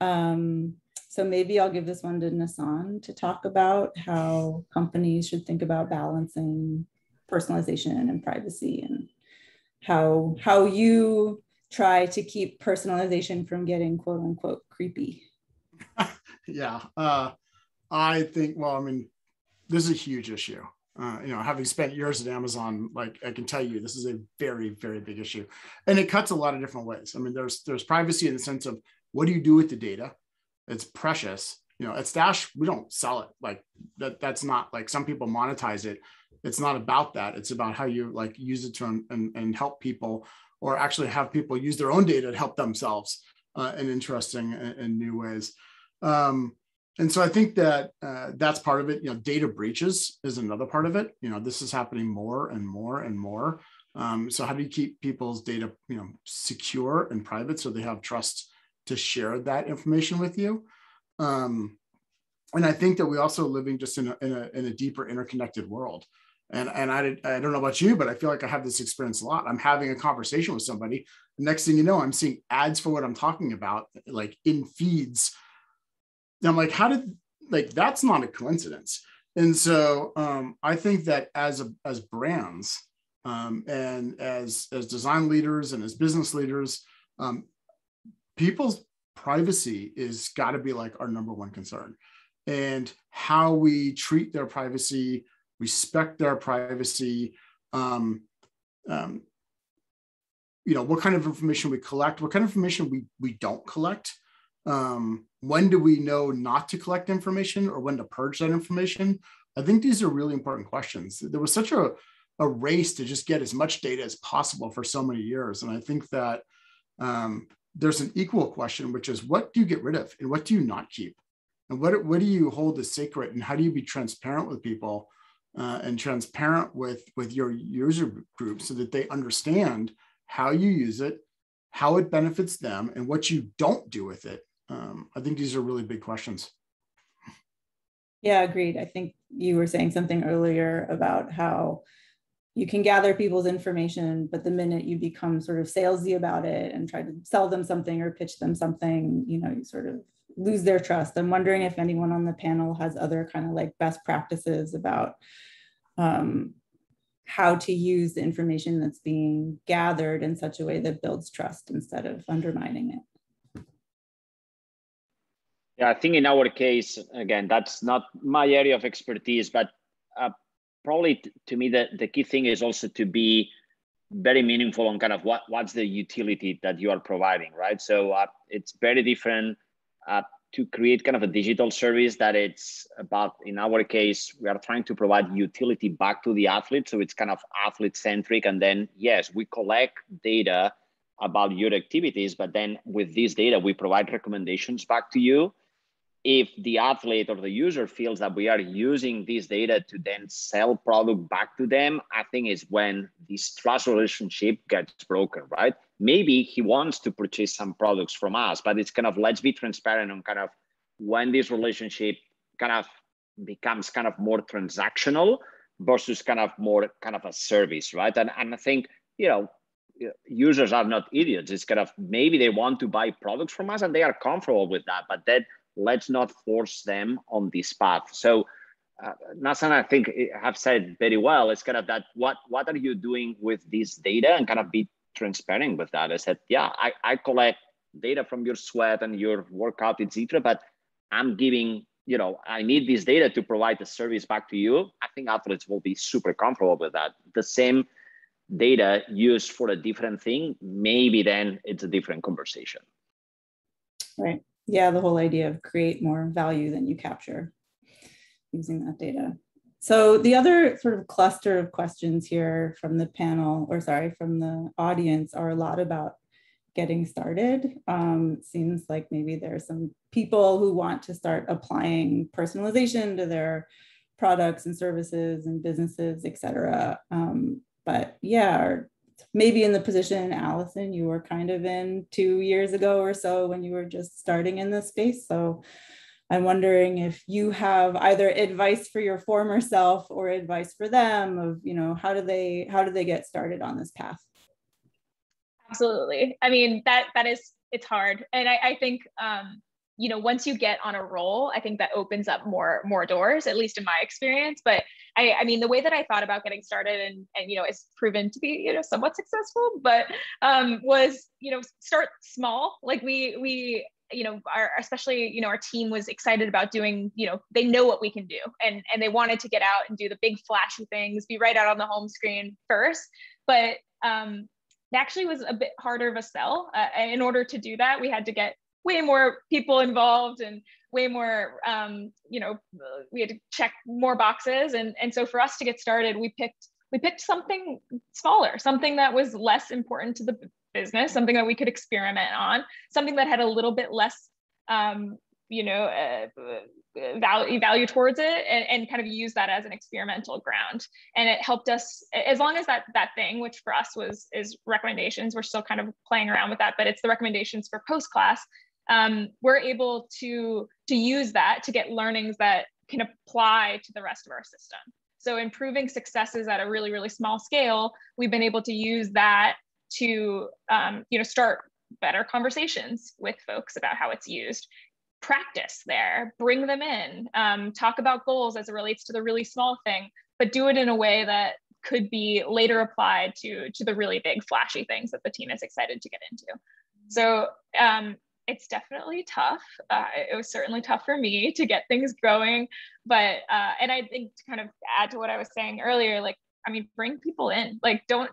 So maybe I'll give this one to Nasahn to talk about how companies should think about balancing personalization and privacy, and how you try to keep personalization from getting quote unquote creepy. Yeah, I think, well, I mean, this is a huge issue. Having spent years at Amazon, like I can tell you, this is a very, very big issue, and it cuts a lot of different ways. I mean, there's privacy in the sense of what do you do with the data? It's precious. At Stash, we don't sell it like that. That's not like some people monetize it. It's not about that. It's about how you like use it to and help people, or actually have people use their own data to help themselves in interesting and new ways. And so I think that that's part of it. Data breaches is another part of it. This is happening more and more and more. So how do you keep people's data, secure and private so they have trust to share that information with you? And I think that we also living just in a deeper interconnected world. And I don't know about you, but I feel like I have this experience a lot. I'm having a conversation with somebody. The next thing you know, I'm seeing ads for what I'm talking about, like in feeds. And I'm like, that's not a coincidence. And so I think that as brands and as design leaders and as business leaders, people's privacy is got to be like our number one concern. And how we treat their privacy, respect their privacy, what kind of information we collect, what kind of information we don't collect. When do we know not to collect information or when to purge that information? I think these are really important questions. There was such a race to just get as much data as possible for so many years. And I think that there's an equal question, which is what do you get rid of and what do you not keep? And what do you hold as sacred, and how do you be transparent with people and transparent with your user group so that they understand how you use it, how it benefits them, and what you don't do with it? I think these are really big questions. Yeah, agreed. I think you were saying something earlier about how you can gather people's information, but the minute you become sort of salesy about it and try to sell them something or pitch them something, you sort of lose their trust. I'm wondering if anyone on the panel has other kind of like best practices about how to use the information that's being gathered in such a way that builds trust instead of undermining it. Yeah, I think in our case, again, that's not my area of expertise, but probably to me, the key thing is also to be very meaningful on kind of what's the utility that you are providing, right? So it's very different to create kind of a digital service that it's about, in our case, we are trying to provide utility back to the athlete. So it's kind of athlete centric. And then, yes, we collect data about your activities, but then with this data, we provide recommendations back to you. If the athlete or the user feels that we are using this data to then sell product back to them, I think is when this trust relationship gets broken, right? Maybe he wants to purchase some products from us, but it's kind of, let's be transparent on kind of when this relationship kind of becomes kind of more transactional versus kind of more kind of a service, right? And I think, users are not idiots. It's kind of, maybe they want to buy products from us and they are comfortable with that, but then let's not force them on this path. So Nasahn, I think, have said very well, it's kind of that, what are you doing with this data, and kind of be transparent with that. I said, yeah, I collect data from your sweat and your workout, etc. But I'm giving, I need this data to provide the service back to you. I think athletes will be super comfortable with that. The same data used for a different thing, maybe then it's a different conversation. Right. Yeah, the whole idea of create more value than you capture using that data. So the other sort of cluster of questions here from the panel, from the audience, are a lot about getting started. Seems like maybe there are some people who want to start applying personalization to their products and services and businesses, et cetera. But yeah, maybe in the position, Allison, you were kind of in 2 years ago or so when you were just starting in this space. So I'm wondering if you have either advice for your former self or advice for them of, you know, how do they get started on this path? Absolutely. I mean, it's hard. And I think, you know, once you get on a roll, I think that opens up more doors, at least in my experience. But I mean, the way that I thought about getting started and you know, it's proven to be, you know, somewhat successful, but was, you know, start small. Like we you know, especially, you know, our team was excited about doing, you know, they know what we can do, and they wanted to get out and do the big flashy things, be right out on the home screen first. But it actually was a bit harder of a sell. In order to do that, we had to get way more people involved and way more, you know, we had to check more boxes. And so for us to get started, we picked something smaller, something that was less important to the business, something that we could experiment on, something that had a little bit less, you know, value towards it, and kind of use that as an experimental ground. And it helped us, as long as that thing, which for us is recommendations, we're still kind of playing around with that, but it's the recommendations for post-class. We're able to use that to get learnings that can apply to the rest of our system. So improving successes at a really, really small scale, we've been able to use that to, you know, start better conversations with folks about how it's used, practice there, bring them in, talk about goals as it relates to the really small thing, but do it in a way that could be later applied to the really big flashy things that the team is excited to get into. So it's definitely tough. It was certainly tough for me to get things going, but, and I think to kind of add to what I was saying earlier, like, I mean, bring people in, like, don't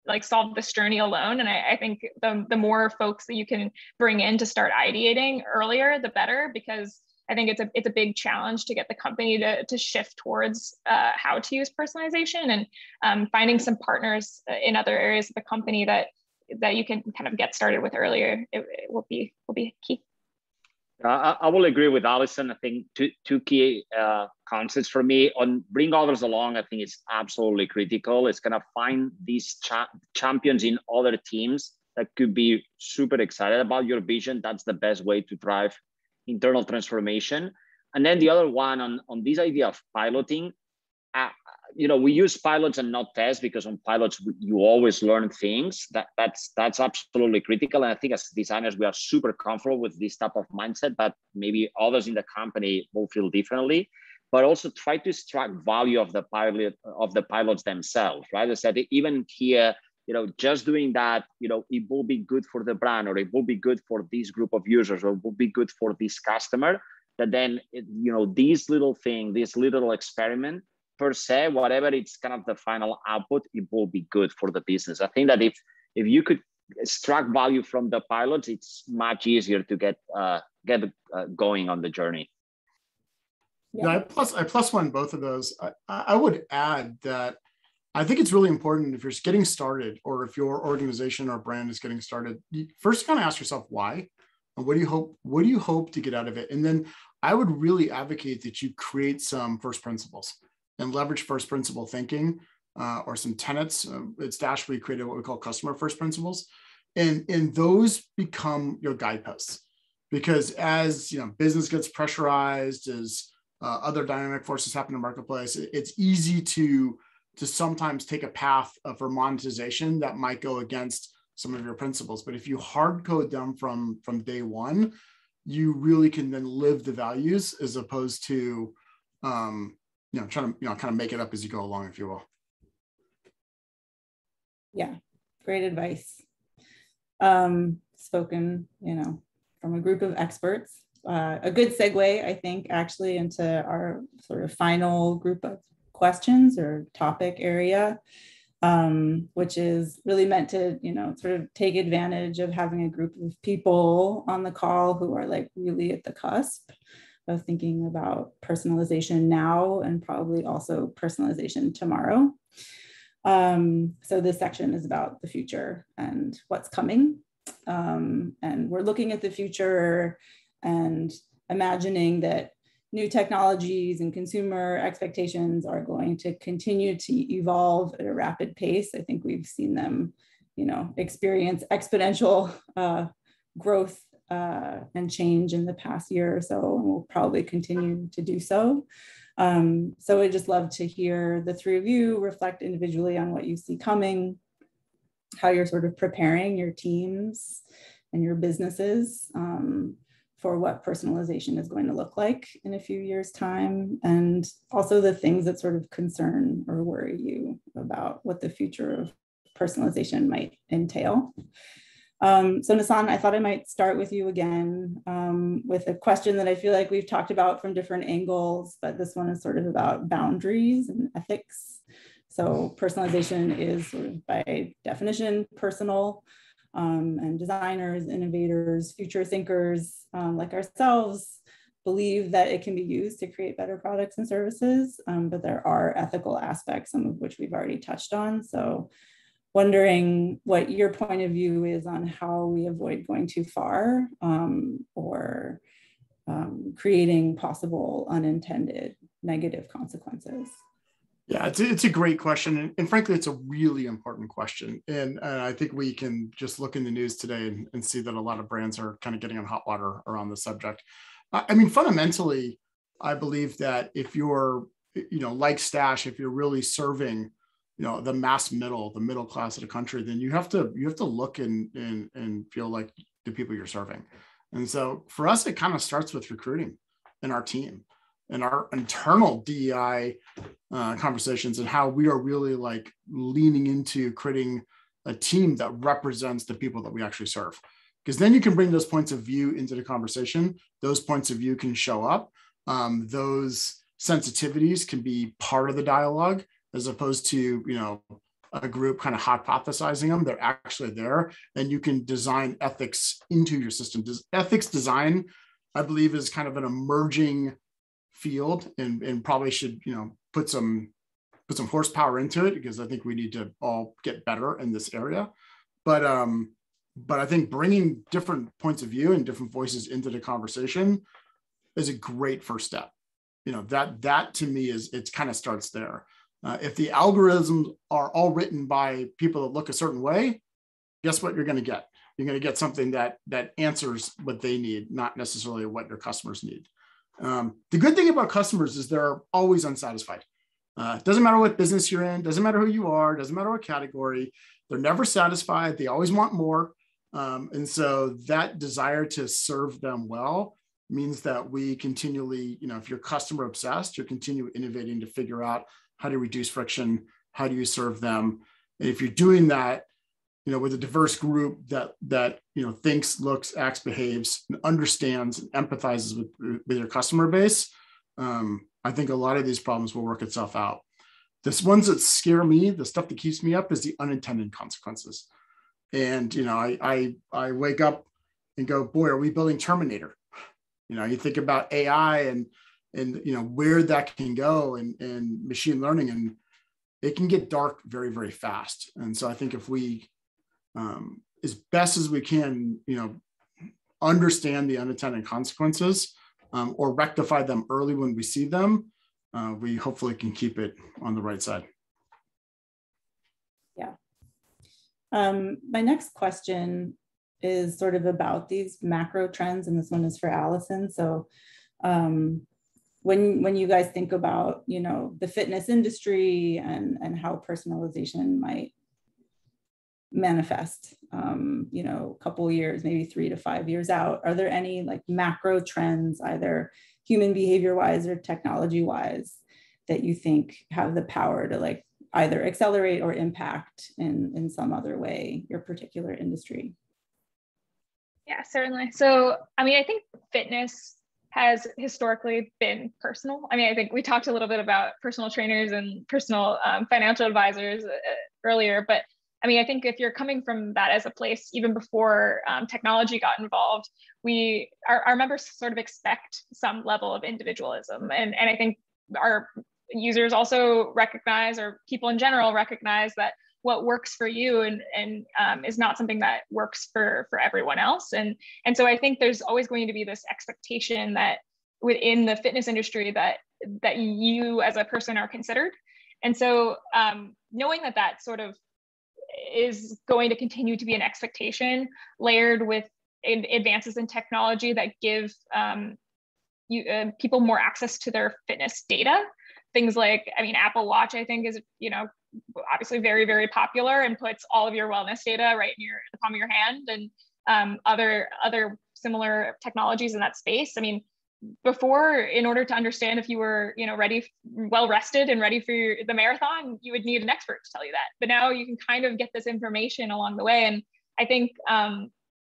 like solve this journey alone. And I think the more folks that you can bring in to start ideating earlier, the better, because I think it's a big challenge to get the company to shift towards how to use personalization, and finding some partners in other areas of the company that you can kind of get started with earlier. It will be key. I will agree with Allison. I think two key concepts for me on bring others along. I think it's absolutely critical. It's gonna find these champions in other teams that could be super excited about your vision. That's the best way to drive internal transformation. And then the other one on this idea of piloting, you know, we use pilots and not tests, because on pilots you always learn things. That's absolutely critical. And I think as designers we are super comfortable with this type of mindset, but maybe others in the company will feel differently. But also try to extract value of the pilots themselves, right? I said even here, you know, just doing that, you know, it will be good for the brand, or it will be good for this group of users, or it will be good for this customer. That then, you know, this little thing, this little experiment per se, whatever it's kind of the final output, it will be good for the business. I think that if you could extract value from the pilots, it's much easier to get going on the journey. Yeah, I plus one both of those. I would add that I think it's really important if you're getting started, or if your organization or brand is getting started, you first kind of ask yourself why, and what do you hope to get out of it? And then I would really advocate that you create some first principles and leverage first principle thinking, or some tenets. At Stash, we created what we call customer first principles, and those become your guideposts. Because as you know, business gets pressurized, as other dynamic forces happen in the marketplace, it's easy to sometimes take a path for monetization that might go against some of your principles. But if you hard code them from day one, you really can then live the values, as opposed to you know, trying to, you know, kind of make it up as you go along, if you will. Yeah, great advice. Spoken, you know, from a group of experts. A good segue, I think, actually into our sort of final group of questions or topic area, which is really meant to, you know, sort of take advantage of having a group of people on the call who are like really at the cusp of thinking about personalization now, and probably also personalization tomorrow. So this section is about the future and what's coming. And we're looking at the future and imagining that, new technologies and consumer expectations are going to continue to evolve at a rapid pace. I think we've seen them, experience exponential growth and change in the past year or so, and will probably continue to do so. So I'd just love to hear the three of you reflect individually on what you see coming, how you're sort of preparing your teams and your businesses for what personalization is going to look like in a few years' time, and also the things that sort of concern or worry you about what the future of personalization might entail. So Nasahn, I thought I might start with you again with a question that I feel like we've talked about from different angles, but this one is sort of about boundaries and ethics. So personalization is sort of by definition personal, and designers, innovators, future thinkers like ourselves believe that it can be used to create better products and services, but there are ethical aspects, some of which we've already touched on. So wondering what your point of view is on how we avoid going too far or creating possible unintended negative consequences. Yeah, it's a great question. And frankly, it's a really important question. And I think we can just look in the news today and see that a lot of brands are kind of getting on hot water around the subject. I mean, fundamentally, I believe that if you're, like Stash, if you're really serving, the the middle class of the country, then you have to look and feel like the people you're serving. And so for us, it kind of starts with recruiting in our team and our internal DEI conversations and how we are really like leaning into creating a team that represents the people that we actually serve. Because then you can bring those points of view into the conversation. Those points of view can show up. Those sensitivities can be part of the dialogue as opposed to, a group kind of hypothesizing them. They're actually there, and you can design ethics into your system. Ethics design, I believe, is kind of an emerging field and probably should, put some horsepower into it, because I think we need to all get better in this area. But I think bringing different points of view and different voices into the conversation is a great first step. That to me it kind of starts there. If the algorithms are all written by people that look a certain way, guess what you're going to get? You're going to get something that answers what they need, not necessarily what your customers need. The good thing about customers is they're always unsatisfied. Doesn't matter what business you're in, doesn't matter who you are, doesn't matter what category, they're never satisfied. They always want more. And so that desire to serve them well means that we continually, if you're customer obsessed, you're continually innovating to figure out how do you reduce friction, how do you serve them. And if you're doing that, with a diverse group that thinks, looks, acts, behaves, and understands and empathizes with your customer base, I think a lot of these problems will work itself out. The ones that scare me, the stuff that keeps me up, is the unintended consequences. And I wake up and go, boy, are we building Terminator? You think about AI and where that can go and machine learning, and it can get dark very, very fast. And so I think if we as best as we can, understand the unintended consequences or rectify them early when we see them, we hopefully can keep it on the right side. Yeah. My next question is sort of about these macro trends, and this one is for Allison. So when you guys think about, the fitness industry and how personalization might manifest, a couple of years, maybe 3 to 5 years out, are there any like macro trends, either human behavior wise or technology wise, that you think have the power to like either accelerate or impact in some other way your particular industry? Yeah, certainly. So, I think fitness has historically been personal. I think we talked a little bit about personal trainers and personal financial advisors earlier, but I think if you're coming from that as a place, even before technology got involved, our members sort of expect some level of individualism. And I think our users also recognize, or people in general recognize, that what works for you and is not something that works for everyone else. And so I think there's always going to be this expectation that within the fitness industry that you as a person are considered. And so knowing that sort of is going to continue to be an expectation, layered with advances in technology that give people more access to their fitness data. Things like, I mean, Apple Watch, I think, is, you know, obviously very, very popular and puts all of your wellness data right in the palm of your hand, and other similar technologies in that space. I mean, before, in order to understand if you were, you know, well rested and ready for the marathon, you would need an expert to tell you that. But now you can kind of get this information along the way. And I think,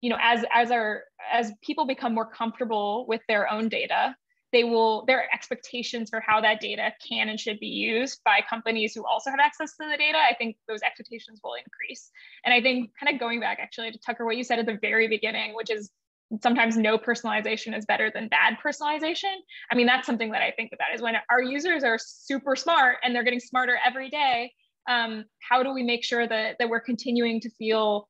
you know, as people become more comfortable with their own data, their expectations for how that data can and should be used by companies who also have access to the data, I think those expectations will increase. And I think, kind of going back actually to Tucker, what you said at the very beginning, which is sometimes no personalization is better than bad personalization. I mean, that's something that I think about, is when our users are super smart and they're getting smarter every day, how do we make sure that we're continuing to feel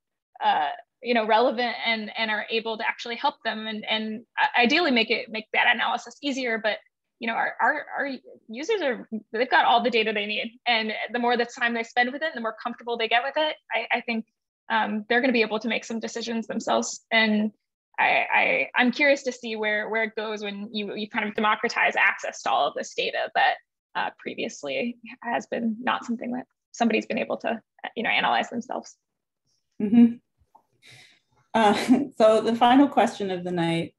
you know, relevant and are able to actually help them and ideally make that analysis easier. But you know, our users they've got all the data they need, and the more the time they spend with it, the more comfortable they get with it, I think they're going to be able to make some decisions themselves. And I'm curious to see where it goes when you kind of democratize access to all of this data that previously has been not something that somebody's been able to, you know, analyze themselves. Mm-hmm. So the final question of the night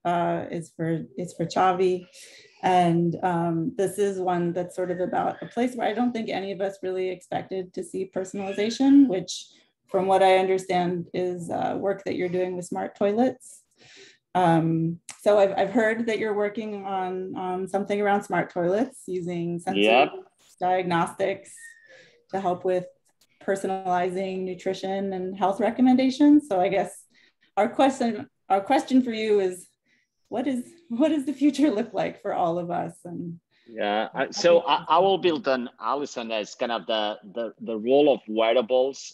is for Xavi, and this is one that's sort of about a place where I don't think any of us really expected to see personalization, which, from what I understand, is work that you're doing with smart toilets. So I've heard that you're working on something around smart toilets using sensors, diagnostics to help with personalizing nutrition and health recommendations. So I guess our question for you is, what does the future look like for all of us? And so I will build on Allison as kind of the role of wearables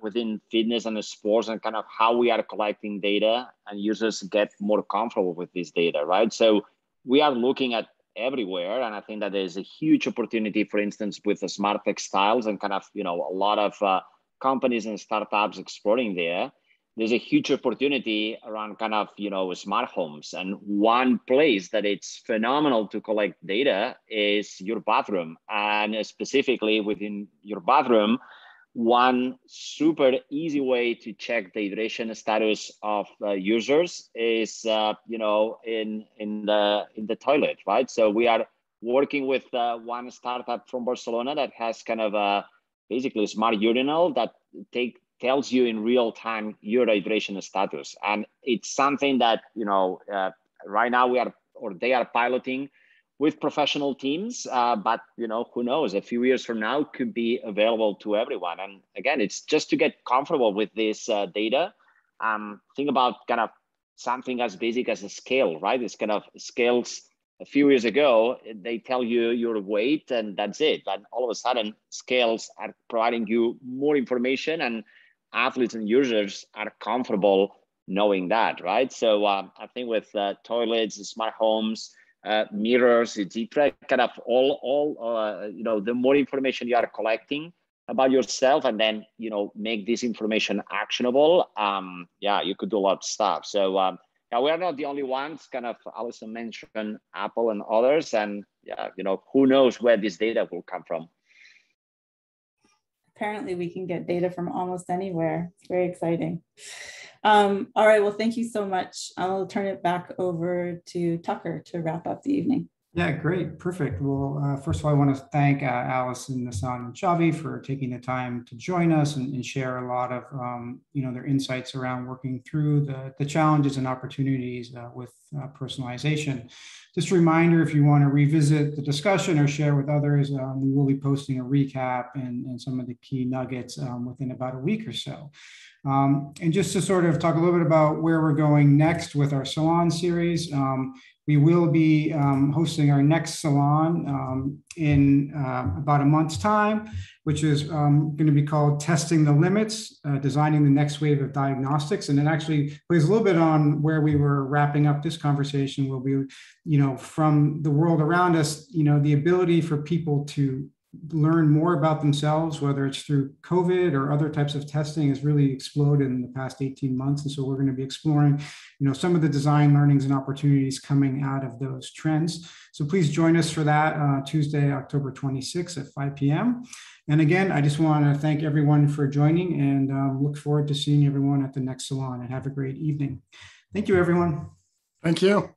within fitness and sports, and kind of how we are collecting data and users get more comfortable with this data, right? So we are looking at everywhere, and I think that there's a huge opportunity, for instance, with the smart textiles and kind of, you know, a lot of companies and startups exploring there. There's a huge opportunity around kind of, you know, smart homes. And one place that it's phenomenal to collect data is your bathroom. And specifically within your bathroom, one super easy way to check the hydration status of users is, you know, in the toilet, right? So we are working with one startup from Barcelona that has kind of basically a smart urinal that tells you in real time your hydration status. And it's something that, you know, right now they are piloting with professional teams, but, you know, who knows, a few years from now could be available to everyone. And again, it's just to get comfortable with this data. Think about kind of something as basic as a scale, right? It's kind of scales. A few years ago, they tell you your weight and that's it. But all of a sudden, scales are providing you more information, and athletes and users are comfortable knowing that, right? So I think with toilets, smart homes, mirrors, etc., kind of all you know, the more information you are collecting about yourself, and then, you know, make this information actionable. You could do a lot of stuff. So we are not the only ones. Kind of, Allison mentioned Apple and others, and you know, who knows where this data will come from. Apparently we can get data from almost anywhere. It's very exciting. All right, well, thank you so much. I'll turn it back over to Tucker to wrap up the evening. Yeah, great, perfect. Well, first of all, I want to thank Allison, Nasahn, and Xavi for taking the time to join us and share a lot of you know, their insights around working through the challenges and opportunities with personalization. Just a reminder, if you want to revisit the discussion or share with others, we will be posting a recap and some of the key nuggets within about a week or so. And just to sort of talk a little bit about where we're going next with our Salon series, we will be hosting our next Salon in about a month's time, which is going to be called Testing the Limits, Designing the Next Wave of Diagnostics. And it actually plays a little bit on where we were wrapping up this conversation, will be, from the world around us, the ability for people to learn more about themselves, whether it's through COVID or other types of testing, has really exploded in the past 18 months. And so we're going to be exploring, some of the design learnings and opportunities coming out of those trends. So please join us for that Tuesday, October 26th at 5 p.m. And again, I just want to thank everyone for joining and look forward to seeing everyone at the next Salon, and have a great evening. Thank you, everyone. Thank you.